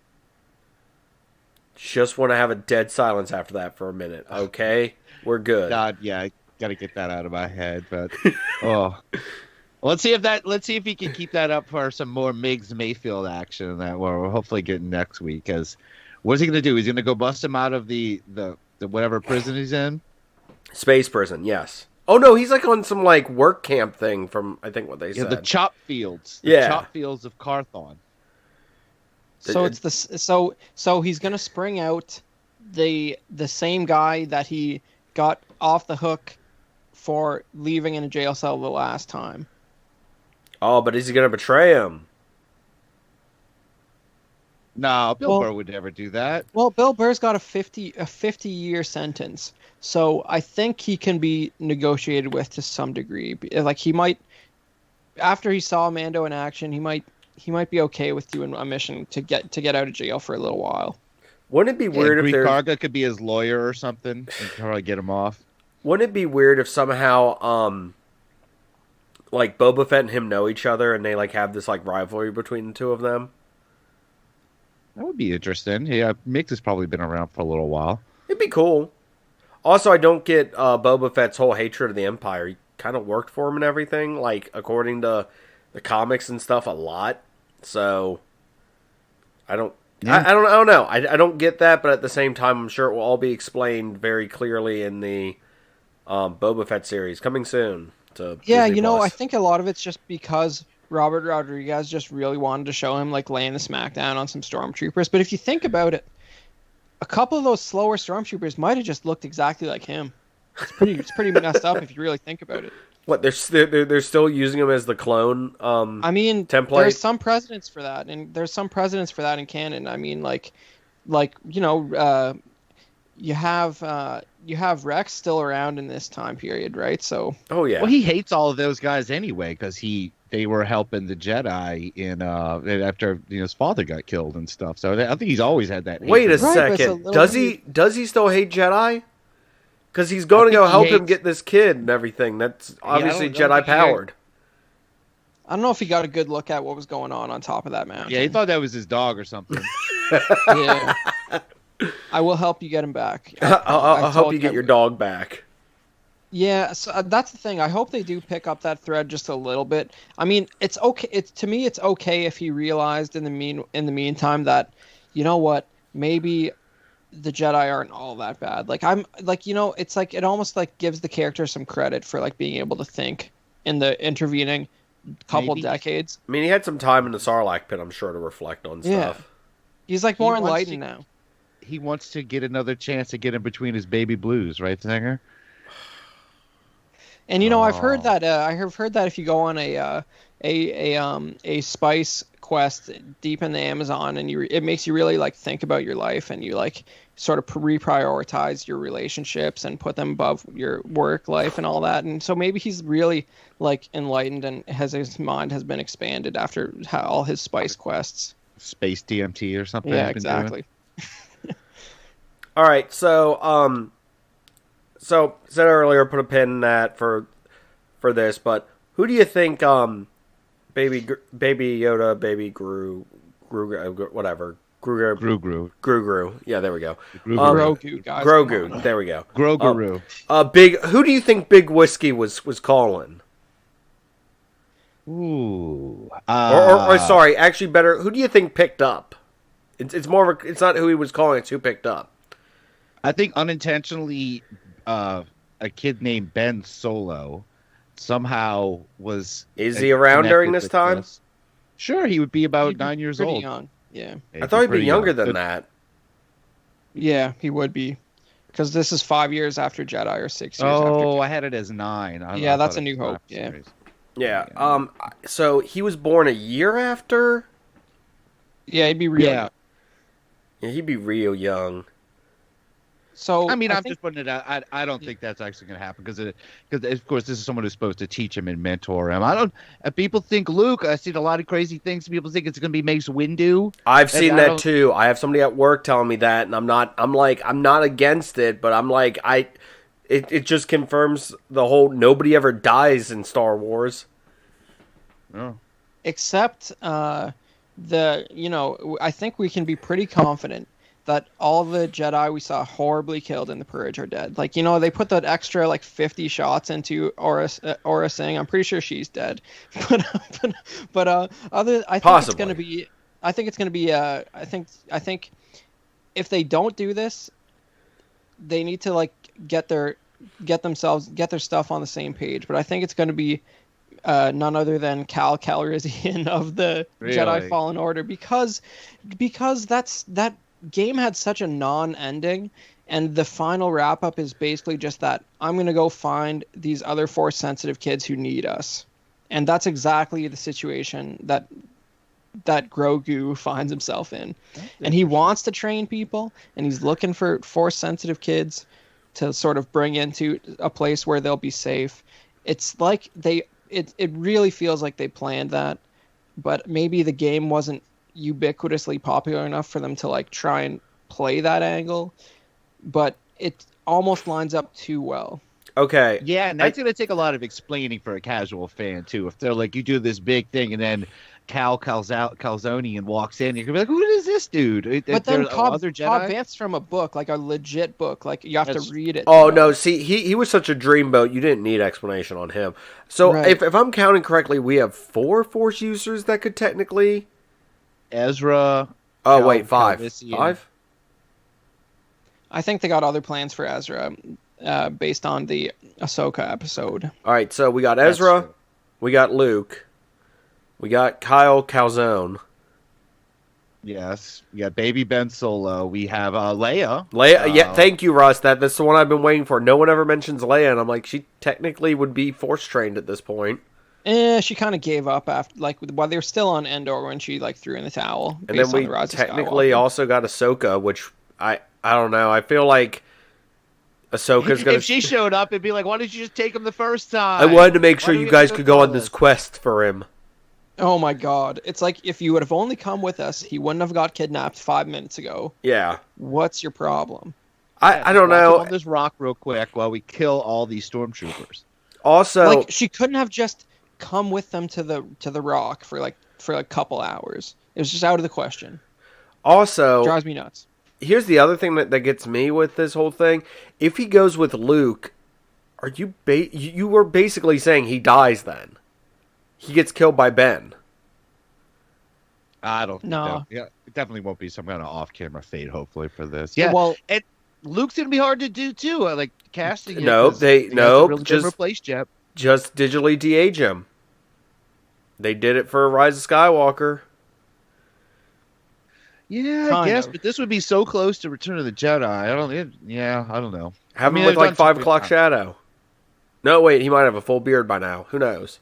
Just want to have a dead silence after that for a minute. Okay, we're good. God, yeah, I gotta get that out of my head. But let's see if he can keep that up for some more Miggs Mayfield action that we're hopefully getting next week. Because what's he gonna do? He's gonna go bust him out of the whatever prison he's in. Space prison, yes. Oh no, he's like on some like work camp thing from I think what they said. The chop fields. The chop fields of Carthon. So it's so he's gonna spring out the same guy that he got off the hook for leaving in a jail cell the last time. Oh, but is he gonna betray him? No, Bill Well- Burr would never do that. Well, Bill Burr's got a 50-year sentence, so I think he can be negotiated with to some degree. Like he might, after he saw Mando in action, he might be okay with doing a mission to get out of jail for a little while. Wouldn't it be weird if Greek there's Karga could be his lawyer or something and probably get him off. Wouldn't it be weird if somehow, like Boba Fett and him know each other, and they like have this like rivalry between the two of them? That would be interesting. Yeah, Mick has probably been around for a little while. It'd be cool. Also, I don't get Boba Fett's whole hatred of the Empire. He kind of worked for him and everything, like according to the comics and stuff, a lot. So I don't. Yeah. I don't know. I don't get that, but at the same time, I'm sure it will all be explained very clearly in the Boba Fett series coming soon. To Yeah, Disney you know, Plus. I think a lot of it's just because Robert Rodriguez just really wanted to show him like laying the smackdown on some stormtroopers. But if you think about it, a couple of those slower stormtroopers might have just looked exactly like him. It's pretty messed up if you really think about it. What they're still using him as the clone. I mean, template. there's some precedents for that, and there's some precedents for that in canon. I mean, like you know, you have Rex still around in this time period, right? So Oh yeah. Well, he hates all of those guys anyway because they were helping the Jedi in after his father got killed and stuff. So I think he's always had that. Wait a hatred. Right, but it's a second. little Does he still hate Jedi? Because he's going to go think he help him hates- get this kid and everything. That's obviously I don't Jedi think he- powered. I don't know if he got a good look at what was going on top of that mountain. Yeah, he thought that was his dog or something. Yeah. I will help you get him back. I'll help told you get your dog back. Yeah, so that's the thing. I hope they do pick up that thread just a little bit. I mean, it's okay. To me, it's okay if he realized in the meantime that, you know what, maybe the Jedi aren't all that bad. Like I'm like, you know, it's like it almost like gives the character some credit for like being able to think in the intervening couple Maybe. decades. I mean, he had some time in the Sarlacc pit, I'm sure, to reflect on Yeah. stuff. He's like He more wants enlightened to- now. He wants to get another chance to get in between his baby blues, right, Zenger? And you know, I've Oh. heard that. I have heard that if you go on a spice quest deep in the Amazon, and it makes you really like think about your life, and you like sort of reprioritize your relationships and put them above your work life and all that. And so maybe he's really like enlightened and his mind has been expanded after all his spice quests. Space DMT or something. Yeah, he's been doing. exactly. All right, so said earlier, put a pin in that for this, but who do you think baby Yoda, baby Gru, whatever, Gru. Yeah, there we go. Grogu, guys. Grogu. There we go. Grogu. Who do you think Big Whiskey was calling? Ooh. Or sorry, actually better. Who do you think picked up? It's more of it's not who he was calling. It's who picked up. I think unintentionally, a kid named Ben Solo somehow was. Is he around connected during this with time? this. Sure, he would be about He'd be 9 years pretty old. young. Yeah. I thought he'd be pretty younger young. than Good- that. Yeah, he would be. Because this is 5 years after Jedi or 6 years after. Oh, I had it as 9. Yeah, I that's thought A it New was Hope, after yeah. series. Yeah. So he was born a year after. Yeah, he'd be real. Yeah. Yeah, he'd be real young. So I mean, I'm think- just putting it out. I don't think that's actually going to happen because of course this is someone who's supposed to teach him and mentor him. I don't. People think Luke. I've seen a lot of crazy things. People think it's going to be Mace Windu. I've seen I that don't- too. I have somebody at work telling me that, and I'm not against it, but I'm like, it just confirms the whole nobody ever dies in Star Wars. Oh. except I think we can be pretty confident that all the Jedi we saw horribly killed in the Purge are dead. Like, you know, they put that extra like 50 shots into Aura Singh. I'm pretty sure she's dead. But I think Possibly. it's going to be. I think it's going to be. I think if they don't do this, they need to like get their stuff on the same page. But I think it's going to be none other than Cal Calrissian of the Really? Jedi Fallen Order because that game had such a non-ending, and the final wrap-up is basically just that I'm going to go find these other Force-sensitive kids who need us. And that's exactly the situation that that Grogu finds himself in. And he wants to train people, and he's looking for Force-sensitive kids to sort of bring into a place where they'll be safe. It's like it really feels like they planned that, but maybe the game wasn't ubiquitously popular enough for them to like try and play that angle, but it almost lines up too well. Okay. Yeah, and that's going to take a lot of explaining for a casual fan, too. If they're like, you do this big thing, and then Calzonian walks in, you're going to be like, who is this dude? But then Cobb Vanth's from a book, like a legit book. Like, you have to read it. Oh, no, see, he was such a dreamboat, you didn't need explanation on him. So, Right. if I'm counting correctly, we have 4 Force users that could technically... Ezra. Oh, wait, 5. Calrissian. 5? I think they got other plans for Ezra based on the Ahsoka episode. All right, so we got Ezra, true. we got Luke, we got Kyle Calzone. Yes. We got Baby Ben Solo. We have Leia. Leia, yeah, thank you, Russ. That's the one I've been waiting for. No one ever mentions Leia, and I'm like, she technically would be Force trained at this point. She kind of gave up after, like, while they were still on Endor when she like threw in the towel. And then we technically also got Ahsoka, which I don't know. I feel like Ahsoka's gonna. If she showed up, it'd be like, why did you just take him the first time? I wanted to make sure Why do you we guys have to could go on do this quest for him. Oh my god! It's like if you would have only come with us, he wouldn't have got kidnapped 5 minutes ago. Yeah. What's your problem? I don't Walk know. on this rock real quick while we kill all these stormtroopers. Also, Like, she couldn't have just come with them to the rock for a couple hours. It was just out of the question. also, Drives me nuts. here's the other thing that gets me with this whole thing. If he goes with Luke, are you you were basically saying he dies then? He gets killed by Ben. I don't think No. yeah, it definitely won't be some kind of off-camera fate, hopefully, for this. Yeah, Well, and Luke's gonna be hard to do too. Like casting. it, No, 'cause they- he hasn't no, really been just- replaced yet. Just digitally de-age him. They did it for Rise of Skywalker. Yeah, I Kind guess, of. but this would be so close to Return of the Jedi. I don't know. Have I mean, him with they've like done 5 some o'clock good shadow. No, wait, he might have a full beard by now. Who knows?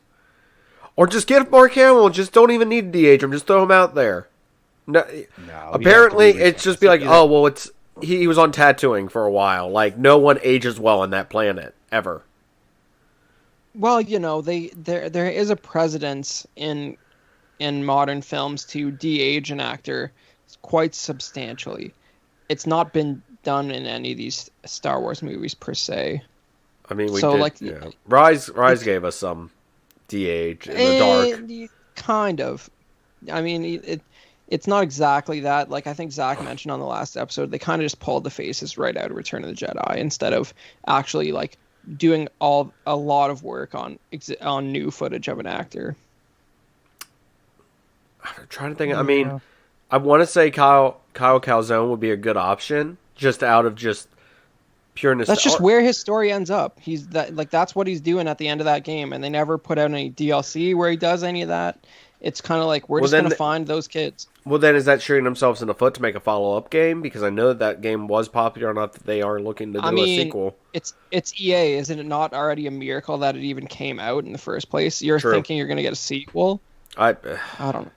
Or just get Mark Hamill. Just don't even need to de-age him. Just throw him out there. No, apparently, it's just be like, oh, well, it's he was on Tatooine for a while. Like, no one ages well on that planet ever. well, there is a precedence in modern films to de-age an actor quite substantially. It's not been done in any of these Star Wars movies per se. I mean, we So, did. like, Yeah. Rise gave us some de-age in the dark. Kind of. I mean, it's not exactly that. Like, I think Zack mentioned on the last episode, they kind of just pulled the faces right out of Return of the Jedi instead of actually like doing a lot of work on new footage of an actor. I'm trying to think. I mean, I want to say Kyle Calzone would be a good option, just out of just pure nostalgia. That's just where his story ends up. That's what he's doing at the end of that game, and they never put out any DLC where he does any of that. It's kind of like we're just going to find those kids. Well, then is that shooting themselves in the foot to make a follow-up game? Because I know that game was popular enough that they are looking to do a sequel. It's EA, isn't it not already a miracle that it even came out in the first place? You're thinking you're going to get a sequel? I don't know.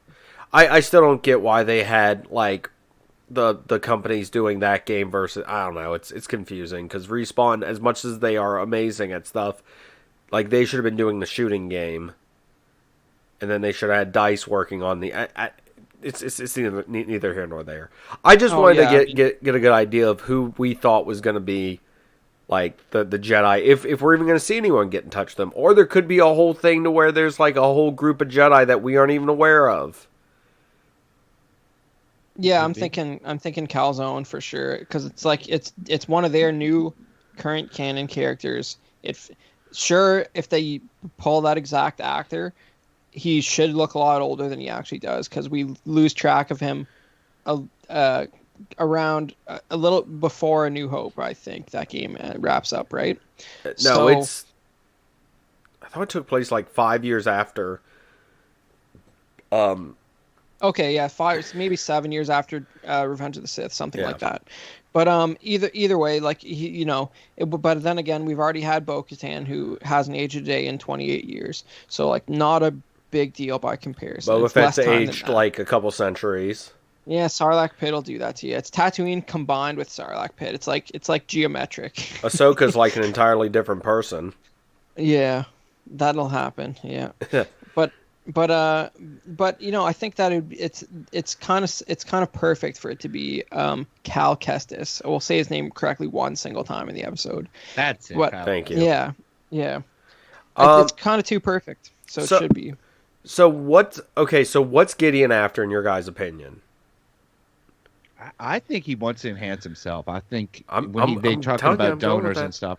I still don't get why they had like the companies doing that game versus, I don't know. It's confusing because Respawn, as much as they are amazing at stuff, like they should have been doing the shooting game, and then they should have had DICE working on the. It's neither here nor there. I just wanted to get a good idea of who we thought was going to be like the Jedi, if we're even going to see anyone get in touch with them, or there could be a whole thing to where there's like a whole group of Jedi that we aren't even aware of. Yeah, I'm thinking Calzone for sure, because it's like it's one of their new current canon characters. If they pull that exact actor, he should look a lot older than he actually does, because we lose track of him around a little before A New Hope. I think that game wraps up, right? No, I thought it took place like 5 years after. Okay, yeah, 5, maybe 7 years after Revenge of the Sith, something like that. But either way, like but then again, we've already had Bo-Katan, who hasn't aged a day in 28 years. So like, not a big deal by comparison. Boba It's less Fett's time than aged that. like a couple centuries. Yeah, Sarlacc Pit will do that to you. It's Tatooine combined with Sarlacc Pit. It's like geometric. Ahsoka's like an entirely different person. Yeah, that'll happen. Yeah, but you know, I think that it's kind of perfect for it to be Cal Kestis. We'll say his name correctly one single time in the episode. That's it. But, Kyle. Thank you. Yeah. It's kind of too perfect, so it should be. So what's Gideon after in your guys' opinion? I think he wants to enhance himself. I think I'm talking telling you, about I'm going with donors that. and stuff,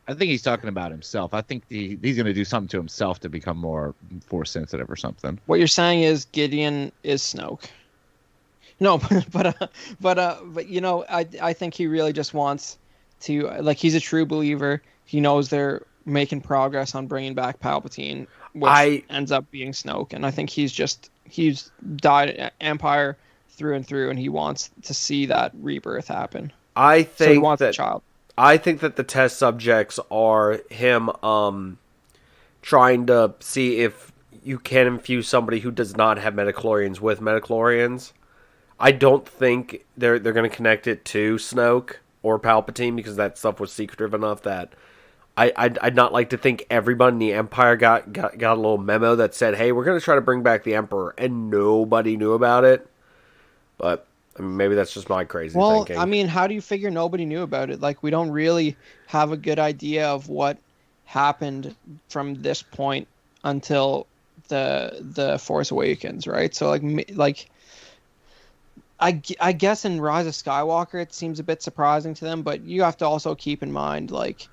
I think he's talking about himself. I think he's going to do something to himself to become more force sensitive or something. What you're saying is Gideon is Snoke. No, but you know, I think he really just wants to, like, he's a true believer. He knows they're making progress on bringing back Palpatine, which ends up being Snoke, and I think he's died Empire through and through, and he wants to see that rebirth happen. I So he think wants that a child. I think that the test subjects are him trying to see if you can infuse somebody who does not have midichlorians with midichlorians. I don't think they're going to connect it to Snoke or Palpatine because that stuff was secretive enough that I'd not like to think everybody in the Empire got a little memo that said, hey, we're going to try to bring back the Emperor, and nobody knew about it. But I mean, maybe that's just my crazy thinking. Well, I mean, how do you figure nobody knew about it? Like, we don't really have a good idea of what happened from this point until the Force Awakens, right? So, I guess in Rise of Skywalker, it seems a bit surprising to them, but you have to also keep in mind, like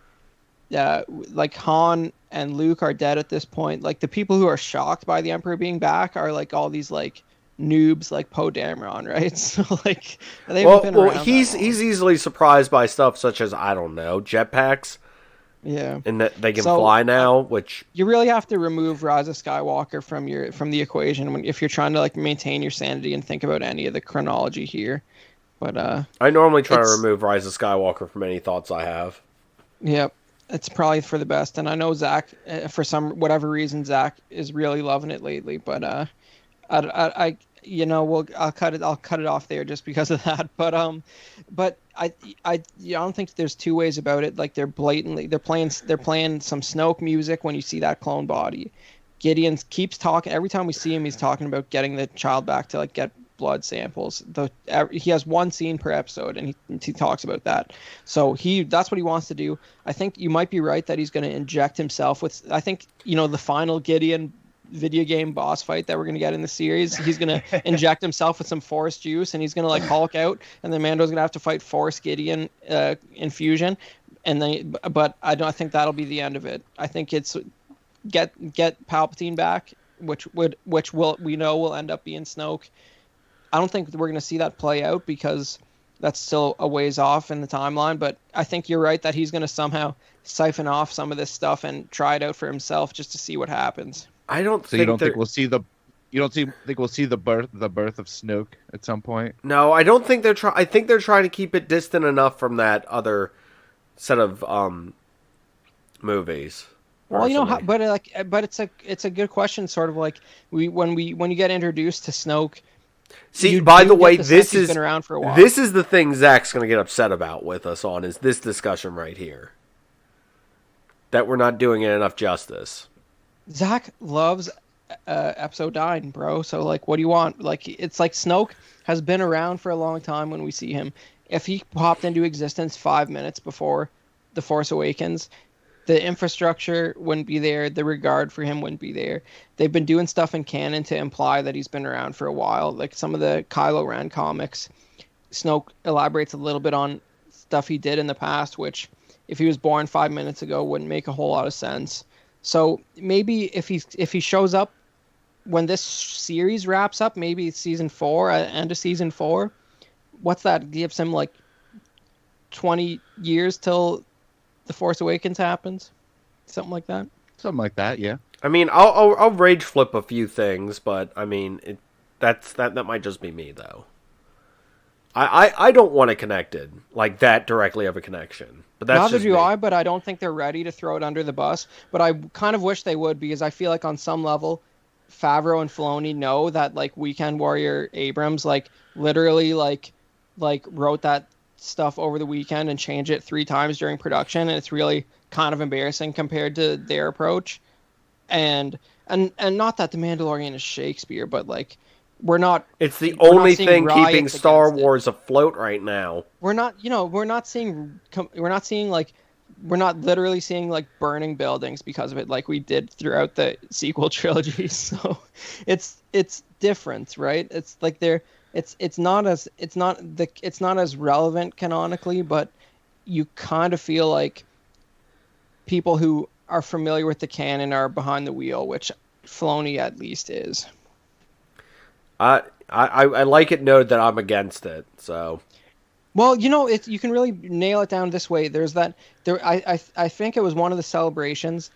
Han and Luke are dead at this point. Like, the people who are shocked by the Emperor being back are like all these like noobs like Poe Dameron, right? So like, they haven't been around he's that long. easily surprised by stuff such as, I don't know, jetpacks, Yeah, and that they can fly now, which you really have to remove Rise of Skywalker from the equation if you're trying to like maintain your sanity and think about any of the chronology here. But I normally try to remove Rise of Skywalker from any thoughts I have. Yep, it's probably for the best. And I know Zack, for whatever reason, Zack is really loving it lately. But I you know, I'll cut it off there just because of that. But I don't think there's two ways about it. Like, they're playing some Snoke music when you see that clone body. Gideon keeps talking every time we see him. He's talking about getting the child back to like get blood samples. He has one scene per episode, and he talks about that. So that's what he wants to do. I think you might be right that he's going to inject himself with. I think, you know, the final Gideon video game boss fight that we're going to get in the series, he's going to inject himself with some Force juice, and he's going to like Hulk out, and then Mando's going to have to fight Force Gideon infusion, but I don't think that'll be the end of it. I think it's get Palpatine back, which we know will end up being Snoke. I don't think we're going to see that play out because that's still a ways off in the timeline, but I think you're right that he's going to somehow siphon off some of this stuff and try it out for himself just to see what happens. I don't. So you don't think we'll see the birth of Snoke at some point? No, I don't think they're trying. I think they're trying to keep it distant enough from that other set of movies. Well, you know, but it's a good question. Sort of like when you get introduced to Snoke. See, by the way, this has been around for a while. This is the thing Zach's going to get upset about with us on, is this discussion right here. That we're not doing it enough justice. Zack loves episode 9, bro. So, like, what do you want? Like, it's like Snoke has been around for a long time when we see him. If he popped into existence 5 minutes before The Force Awakens, the infrastructure wouldn't be there. The regard for him wouldn't be there. They've been doing stuff in canon to imply that he's been around for a while. Like some of the Kylo Ren comics, Snoke elaborates a little bit on stuff he did in the past, which if he was born 5 minutes ago wouldn't make a whole lot of sense. So maybe if he shows up when this series wraps up, maybe season 4, end of season 4, what's that? Gives him like 20 years till The Force Awakens happens, something like that. Something like that, yeah. I mean, I'll rage flip a few things, but I mean, that might just be me though. I don't want it connected like that directly of a connection, but that's neither just do me. I. But I don't think they're ready to throw it under the bus. But I kind of wish they would, because I feel like on some level, Favreau and Filoni know that like Weekend Warrior Abrams like literally like wrote that stuff over the weekend and changed it 3 times during production, and it's really kind of embarrassing compared to their approach. And not that The Mandalorian is Shakespeare, but like we're not. It's the only thing keeping riots Star against it. Wars afloat right now. We're not literally seeing like burning buildings because of it, like we did throughout the sequel trilogy. So it's different, right? It's like it's not as relevant canonically, but you kind of feel like people who are familiar with the canon are behind the wheel, which Filoni at least is. I like it noted that I'm against it. So, well, you can really nail it down this way. I think it was one of the celebrations.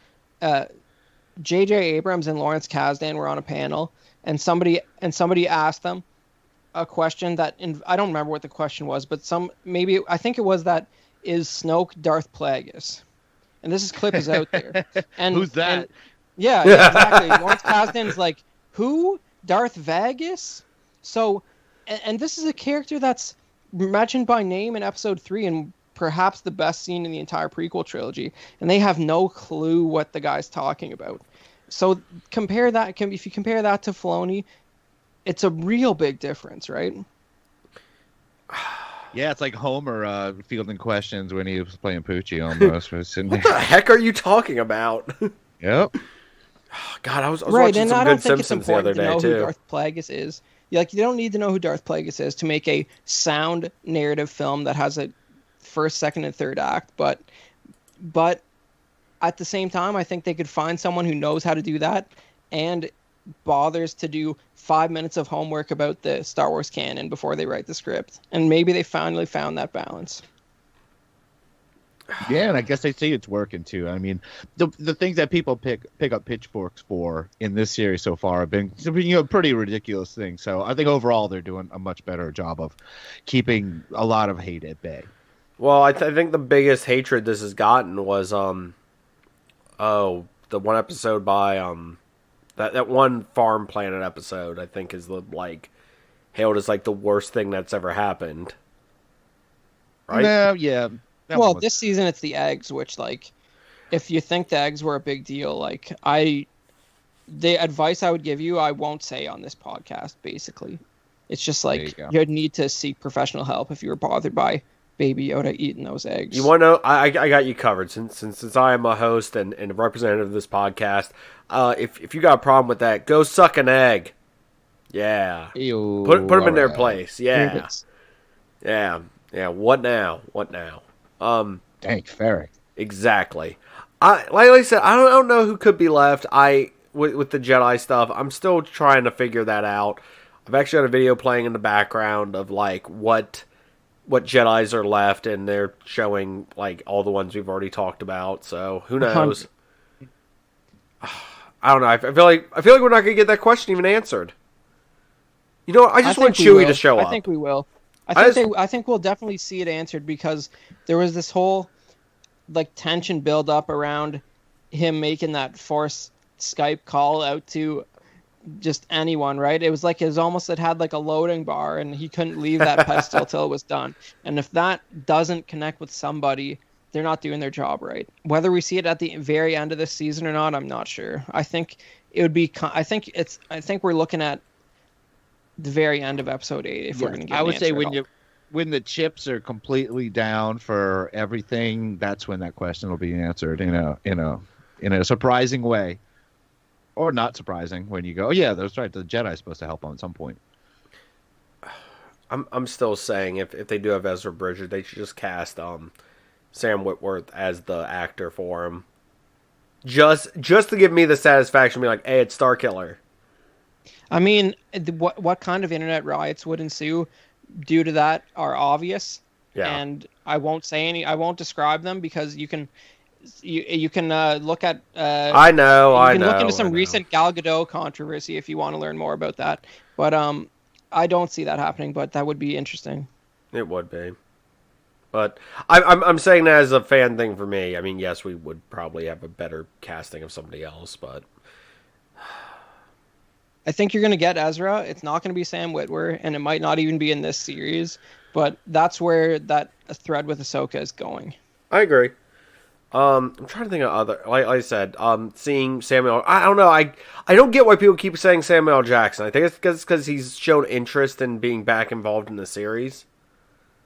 J.J. Abrams and Lawrence Kasdan were on a panel, and somebody asked them a question that I don't remember what the question was, but I think it was that, is Snoke Darth Plagueis? And this clip is out there. And Who's that? Yeah, exactly. Lawrence Kasdan's like, who? Darth Vagus? So, and this is a character that's mentioned by name in episode 3 and perhaps the best scene in the entire prequel trilogy, and they have no clue what the guy's talking about. So if you compare that to Filoni, it's a real big difference, right? Yeah, it's like Homer fielding questions when he was playing Poochie almost. What the heck are you talking about? Yep. God, I was right, watching and some I good don't think Simpsons it's the other important to day know who too. Darth Plagueis is. Like, you don't need to know who Darth Plagueis is to make a sound narrative film that has a first, second, and third act. But at the same time, I think they could find someone who knows how to do that and bothers to do 5 minutes of homework about the Star Wars canon before they write the script. And maybe they finally found that balance. Yeah, and I guess they see it's working too. I mean, the things that people pick up pitchforks for in this series so far have been pretty ridiculous things. So I think overall they're doing a much better job of keeping a lot of hate at bay. Well, I think the biggest hatred this has gotten was the one episode by that one Farm Planet episode. I think is hailed as like the worst thing that's ever happened. Right? No, yeah. Well, this season it's the eggs, which, like, if you think the eggs were a big deal, like, the advice I would give you, I won't say on this podcast, basically. It's just like, you'd need to seek professional help if you were bothered by Baby Yoda eating those eggs. You want to know? I got you covered. Since I am a host and a representative of this podcast, if you got a problem with that, go suck an egg. Yeah. Ew, put them in their right. place. Yeah. Yeah. Yeah. What now? Thanks, Ferric. Exactly. Like I said, I don't know who could be left. With the Jedi stuff, I'm still trying to figure that out. I've actually got a video playing in the background of like what Jedis are left, and they're showing like all the ones we've already talked about. So who knows? I don't know. I feel like we're not gonna get that question even answered. You know, I just want Chewie to show up. I think we will. I think we'll definitely see it answered, because there was this whole like tension build up around him making that Force Skype call out to just anyone, right? It was almost, it had like a loading bar, and he couldn't leave that pedestal till it was done. And if that doesn't connect with somebody, they're not doing their job right. Whether we see it at the very end of this season or not, I'm not sure. I think it would be. I think we're looking at the very end of episode 8 if we're going to get. I would say when when the chips are completely down for everything, that's when that question will be answered in a surprising way, or not surprising when you go, oh, yeah, that's right, the Jedi's supposed to help on some point. I'm still saying if they do have Ezra Bridger, they should just cast Sam Witwer as the actor for him, just to give me the satisfaction of being like, hey, it's Starkiller. I mean, what kind of internet riots would ensue due to that are obvious. Yeah. And I won't describe them, because you can look at. I know. You can look into some recent Gal Gadot controversy if you want to learn more about that. But I don't see that happening. But that would be interesting. It would be. But I'm saying that as a fan thing for me. I mean, yes, we would probably have a better casting of somebody else, but I think you're going to get Ezra. It's not going to be Sam Witwer, and it might not even be in this series. But that's where that thread with Ahsoka is going. I agree. I'm trying to think of other, like I said, seeing Samuel. I don't know. I don't get why people keep saying Samuel L. Jackson. I think it's because he's shown interest in being back involved in the series.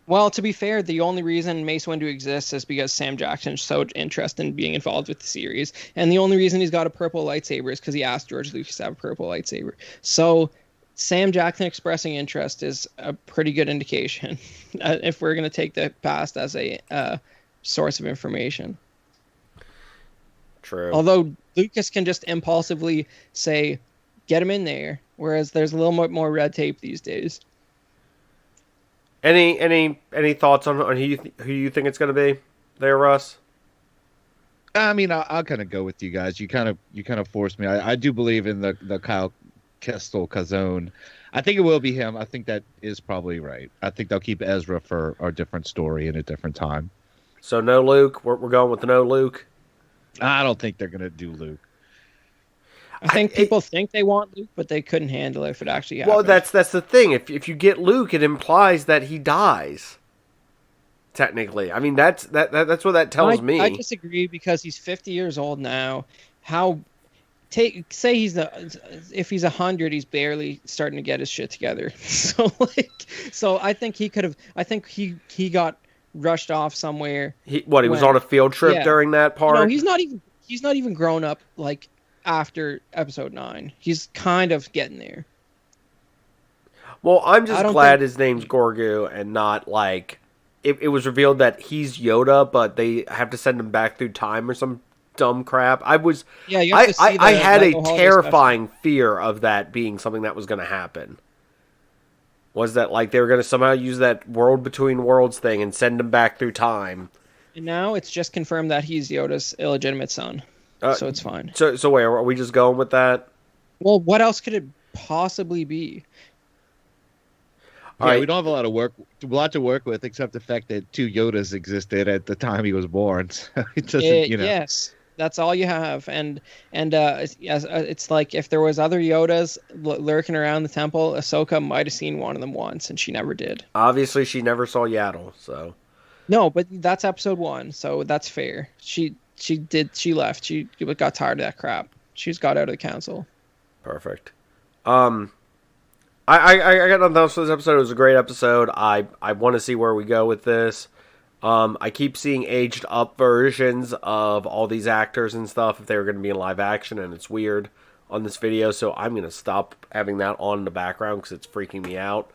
Well, to be fair, the only reason Mace Windu exists is because Sam Jackson's so interested in being involved with the series. And the only reason he's got a purple lightsaber is because he asked George Lucas to have a purple lightsaber. So Sam Jackson expressing interest is a pretty good indication if we're going to take the past as a source of information. True. Although Lucas can just impulsively say, get him in there, whereas there's a little more red tape these days. Any thoughts on who you think it's going to be there, Russ? I mean, I'll kind of go with you guys. You kind of forced me. I do believe in the Kyle Kestel Kazone. I think it will be him. I think that is probably right. I think they'll keep Ezra for a different story in a different time. So no Luke. We're going with the no Luke. I don't think they're going to do Luke. I think people think they want Luke, but they couldn't handle it if it actually happened. Well, that's the thing. If you get Luke, it implies that he dies. Technically, I mean that's what that tells me. I disagree because he's 50 years old now. Say if he's 100, he's barely starting to get his shit together. So I think he could have. I think he got rushed off somewhere. He was on a field trip during that part. No, he's not even grown up like after episode 9. He's kind of getting there. Well, I'm just glad his name's Grogu and not like it was revealed that he's Yoda, but they have to send him back through time or some dumb crap. I had a terrifying fear of that being something that was going to happen. Was that like they were going to somehow use that world between worlds thing and send him back through time? And now it's just confirmed that he's Yoda's illegitimate son. So it's fine. So wait, are we just going with that? Well, what else could it possibly be? Yeah, we don't have a lot to work with, except the fact that 2 Yodas existed at the time he was born. So it doesn't, Yes, that's all you have, and it's like if there was other Yodas lurking around the temple, Ahsoka might have seen one of them once, and she never did. Obviously, she never saw Yaddle, so. No, but that's episode 1, so that's fair. She left. She got tired of that crap. She's got out of the council. Perfect. I got nothing else for this episode. It was a great episode. I want to see where we go with this. I keep seeing aged up versions of all these actors and stuff if they were going to be in live action, and it's weird on this video, so I'm going to stop having that on in the background because it's freaking me out.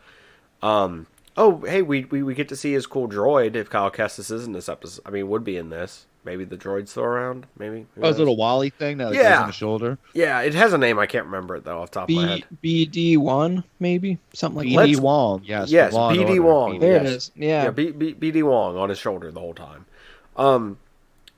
Oh, hey, we get to see his cool droid if Kyle Kestis is in this episode. I mean, would be in this. Maybe the droid's still around. Maybe. Oh, his little Wally thing that goes on the shoulder. Yeah, it has a name. I can't remember it though off the top of my head. BD1, maybe something like BD Wong. Yes. BD Wong. There it is. Yeah. BD Wong on his shoulder the whole time. No,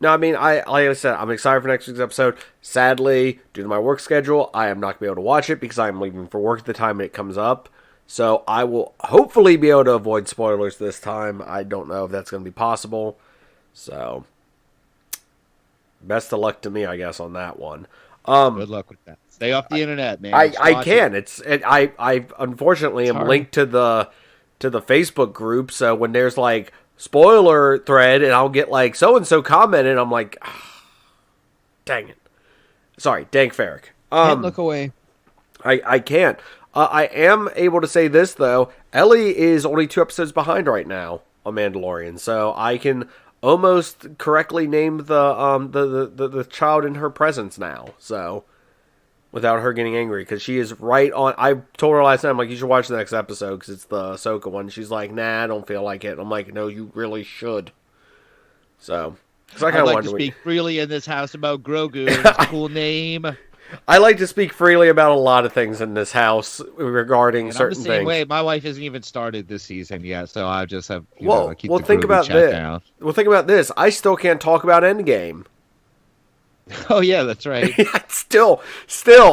I mean, like I said, I'm excited for next week's episode. Sadly, due to my work schedule, I am not going to be able to watch it because I'm leaving for work at the time it comes up. So I will hopefully be able to avoid spoilers this time. I don't know if that's going to be possible. So, best of luck to me, I guess, on that one. Good luck with that. Stay off the internet, man. I can. I unfortunately am linked to the Facebook group. So when there's like spoiler thread, and I'll get like so and so commented, I'm like, dang it. Sorry, Dank Farrick. Can't look away. I can't. I am able to say this though. Ellie is only 2 episodes behind right now on Mandalorian, so I can almost correctly name the child in her presence now. So without her getting angry, because she is right on. I told her last night, I'm like, you should watch the next episode because it's the Ahsoka one. She's like, nah, I don't feel like it. And I'm like, no, you really should. So, I'd like to speak freely in this house about Grogu. It's a cool name. I like to speak freely about a lot of things in this house regarding certain things. I'm the same way. My wife hasn't even started this season yet, so I just have keep the think about this. Down. Well, think about this. I still can't talk about Endgame. Oh yeah, that's right. Still,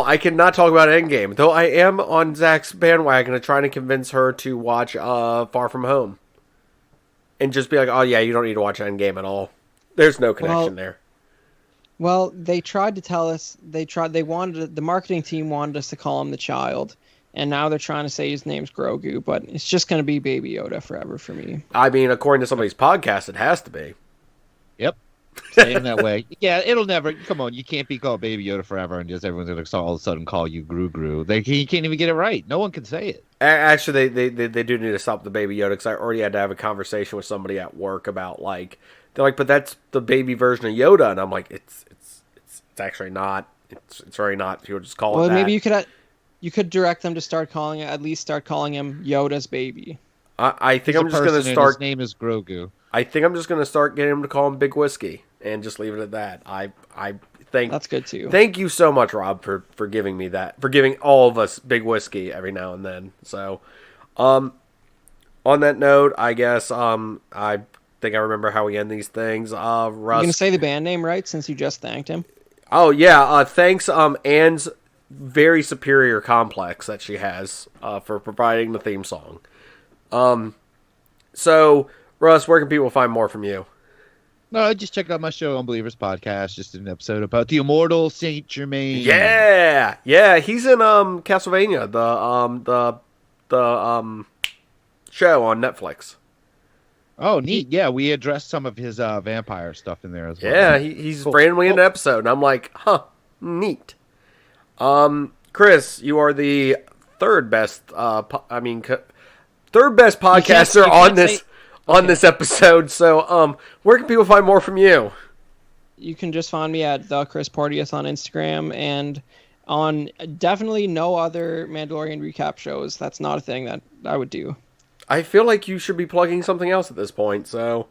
I cannot talk about Endgame, though I am on Zack's bandwagon of trying to convince her to watch Far From Home, and just be like, oh yeah, you don't need to watch Endgame at all. There's no connection there. Well, they tried to tell us the marketing team wanted us to call him the child, and now they're trying to say his name's Grogu, but it's just going to be Baby Yoda forever for me. I mean, according to somebody's podcast, it has to be. Yep. Staying that way. Yeah, it'll never. Come on, you can't be called Baby Yoda forever, and just everyone's gonna all of a sudden call you Gru Gru. He can't even get it right. No one can say it. Actually, they do need to stop the Baby Yoda, because I already had to have a conversation with somebody at work about, like, they're like, but that's the baby version of Yoda, and I'm like, it's actually not. It's really not. People just call it that. Well, maybe you could direct them to at least start calling him Yoda's baby. I think I'm just gonna start. His name is Grogu. I think I'm just gonna start getting him to call him Big Whiskey and just leave it at that. I think that's good too. Thank you so much, Rob, for giving me that, for giving all of us Big Whiskey every now and then. So, on that note, I guess I think I remember how we end these things. Russ, you gonna say the band name right since you just thanked him? Oh yeah, thanks Anne's very superior complex that she has for providing the theme song. So Russ, where can people find more from you? No, just check out my show, Unbelievers Podcast. Just an episode about the immortal Saint Germain. Yeah, he's in Castlevania, the show on Netflix. Oh, neat. Yeah, we addressed some of his vampire stuff in there as well. Yeah, he's cool. Randomly in an episode, and I'm like, huh, neat. Chris, you are the third best podcaster on this episode. So, where can people find more from you? You can just find me at the Chris Porteous on Instagram, and on definitely no other Mandalorian recap shows. That's not a thing that I would do. I feel like you should be plugging something else at this point. So,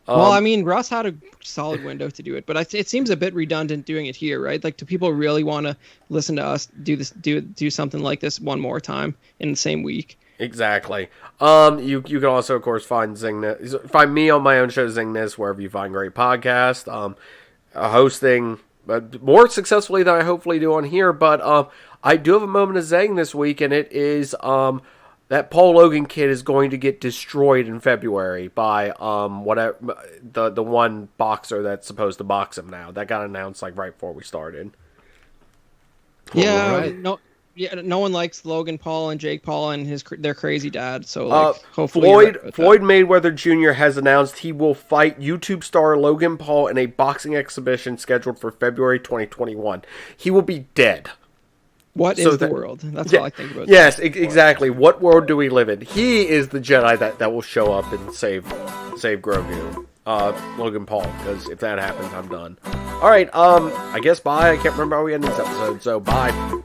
well, I mean, Russ had a solid window to do it, but it seems a bit redundant doing it here, right? Like, do people really want to listen to us do something like this one more time in the same week? Exactly. You can also, of course, find me on my own show, ZengThis, wherever you find great podcasts. Hosting more successfully than I hopefully do on here, but I do have a moment of Zeng this week, and it is that Paul Logan kid is going to get destroyed in February by whatever the one boxer that's supposed to box him now. That got announced like right before we started. Yeah, right. No one likes Logan Paul and Jake Paul and their crazy dad. So hopefully Floyd Mayweather Jr. has announced he will fight YouTube star Logan Paul in a boxing exhibition scheduled for February 2021. He will be dead. What is the world? That's all I think about. Yes, exactly. What world do we live in? He is the Jedi that will show up and save Grogu, Logan Paul. Because if that happens, I'm done. All right. I guess bye. I can't remember how we end this episode. So bye.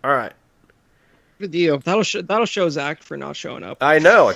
All right. Good deal. That'll show Zack for not showing up. I know.